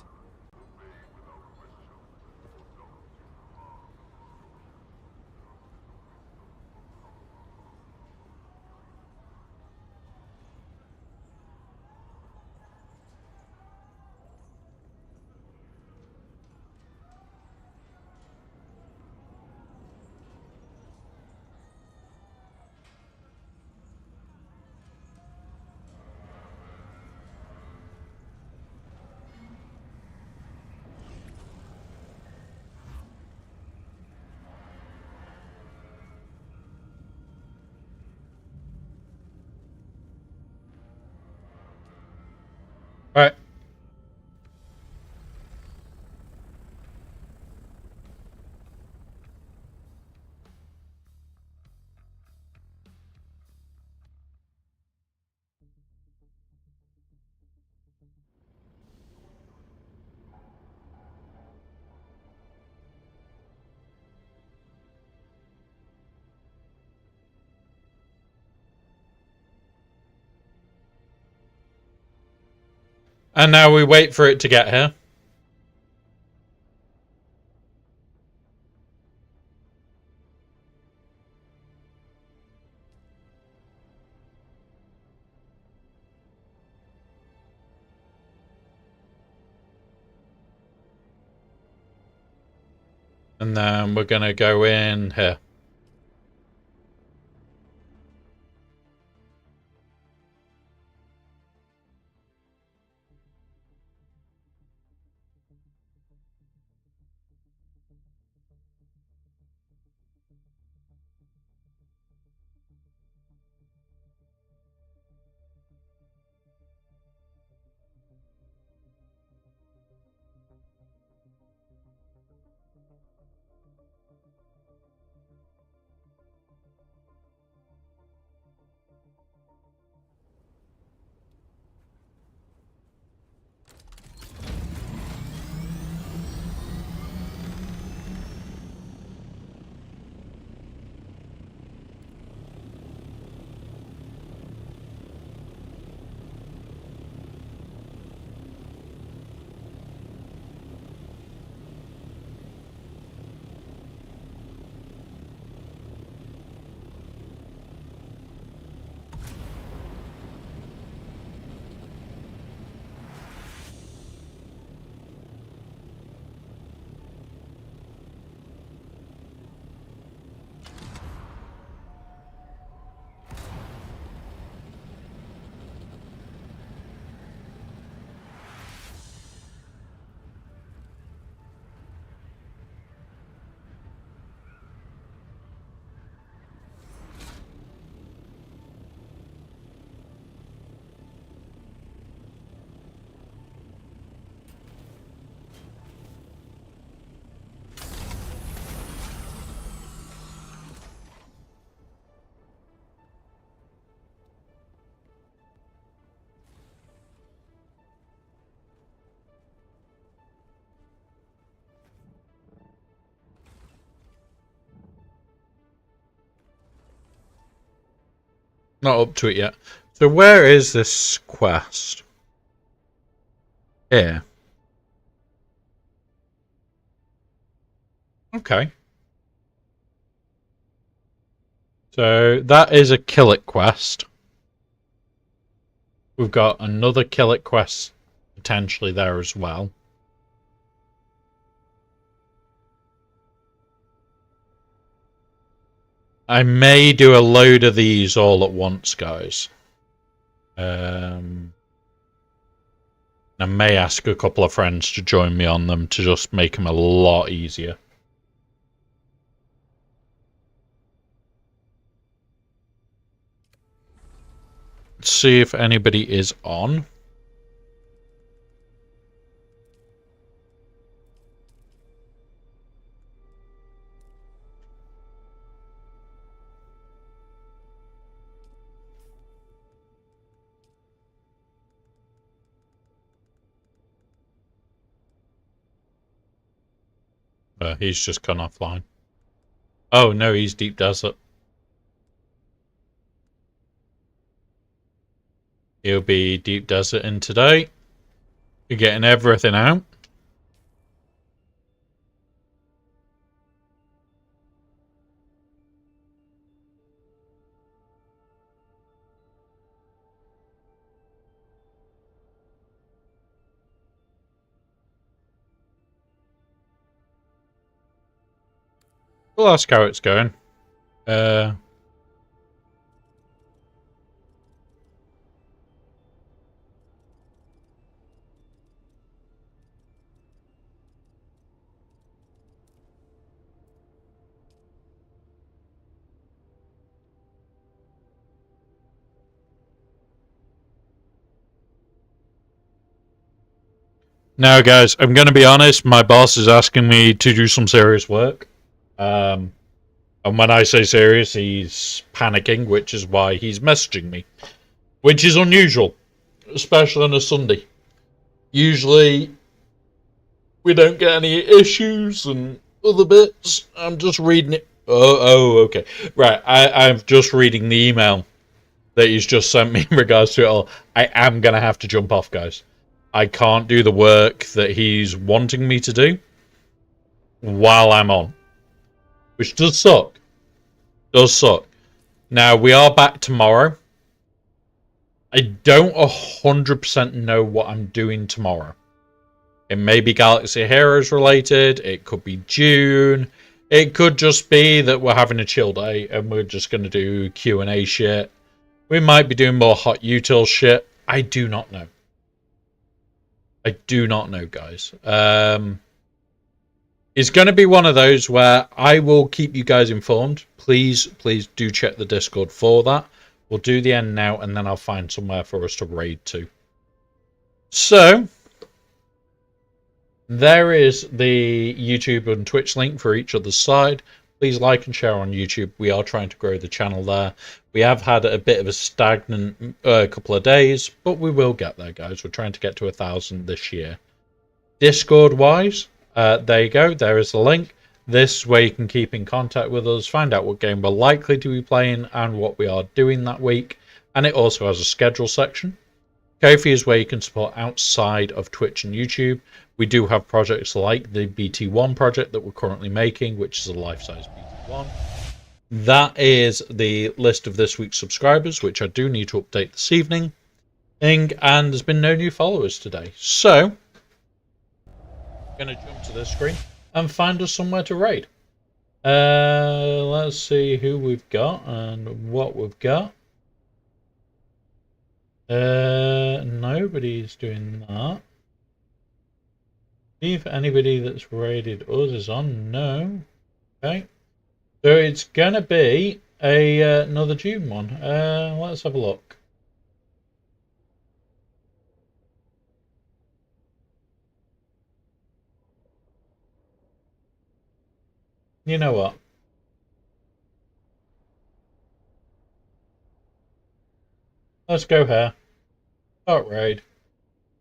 Speaker 1: Right. And now we wait for it to get here. And then we're going to go in here. Not up to it yet. So where is this quest? Here. Okay. So that is a kill it quest. We've got another kill it quest potentially there as well. I may do a load of these all at once, guys. I may ask a couple of friends to join me on them to just make them a lot easier. Let's see if anybody is on. He's just gone offline. Oh no, he's deep desert. He'll be deep desert in today. You're getting everything out. We'll ask how it's going. Now, guys, I'm going to be honest. My boss is asking me to do some serious work. And when I say serious, he's panicking, which is why he's messaging me. Which is unusual, especially on a Sunday. Usually, we don't get any issues and other bits. I'm just reading it. Oh, okay. Right, I'm just reading the email that he's just sent me in regards to it all. I am going to have to jump off, guys. I can't do the work that he's wanting me to do while I'm on. Which does suck. Does suck. Now, we are back tomorrow. I don't 100% know what I'm doing tomorrow. It may be Galaxy Heroes related. It could be June. It could just be that we're having a chill day and we're just going to do Q&A shit. We might be doing more hot util shit. I do not know. I do not know, guys. It's going to be one of those where I will keep you guys informed. Please do check the Discord for that. We'll do the end now, and then I'll find somewhere for us to raid to. So, there is the YouTube and Twitch link for each other's side. Please like and share on YouTube. We are trying to grow the channel there. We have had a bit of a stagnant couple of days, but we will get there, guys. We're trying to get to 1,000 this year. Discord-wise, there you go. There is the link. This way you can keep in contact with us, find out what game we're likely to be playing and what we are doing that week. And it also has a schedule section. Ko-fi is where you can support outside of Twitch and YouTube. We do have projects like the BT1 project that we're currently making, which is a life-size BT1. That is the list of this week's subscribers, which I do need to update this evening. And there's been no new followers today. So, I'm going to jump to this screen and find us somewhere to raid. Let's see who we've got and what we've got. Nobody's doing that. See if anybody that's raided us is on. No. Okay. So it's gonna be another June one. Let's have a look. You know what? Let's go here. Start raid.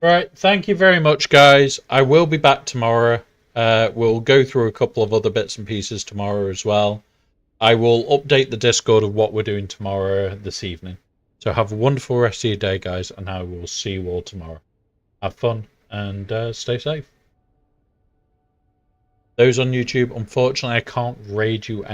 Speaker 1: Right, thank you very much, guys. I will be back tomorrow. We'll go through a couple of other bits and pieces tomorrow as well. I will update the Discord of what we're doing tomorrow this evening. So have a wonderful rest of your day, guys, and I will see you all tomorrow. Have fun and stay safe. Those on YouTube, unfortunately, I can't raid you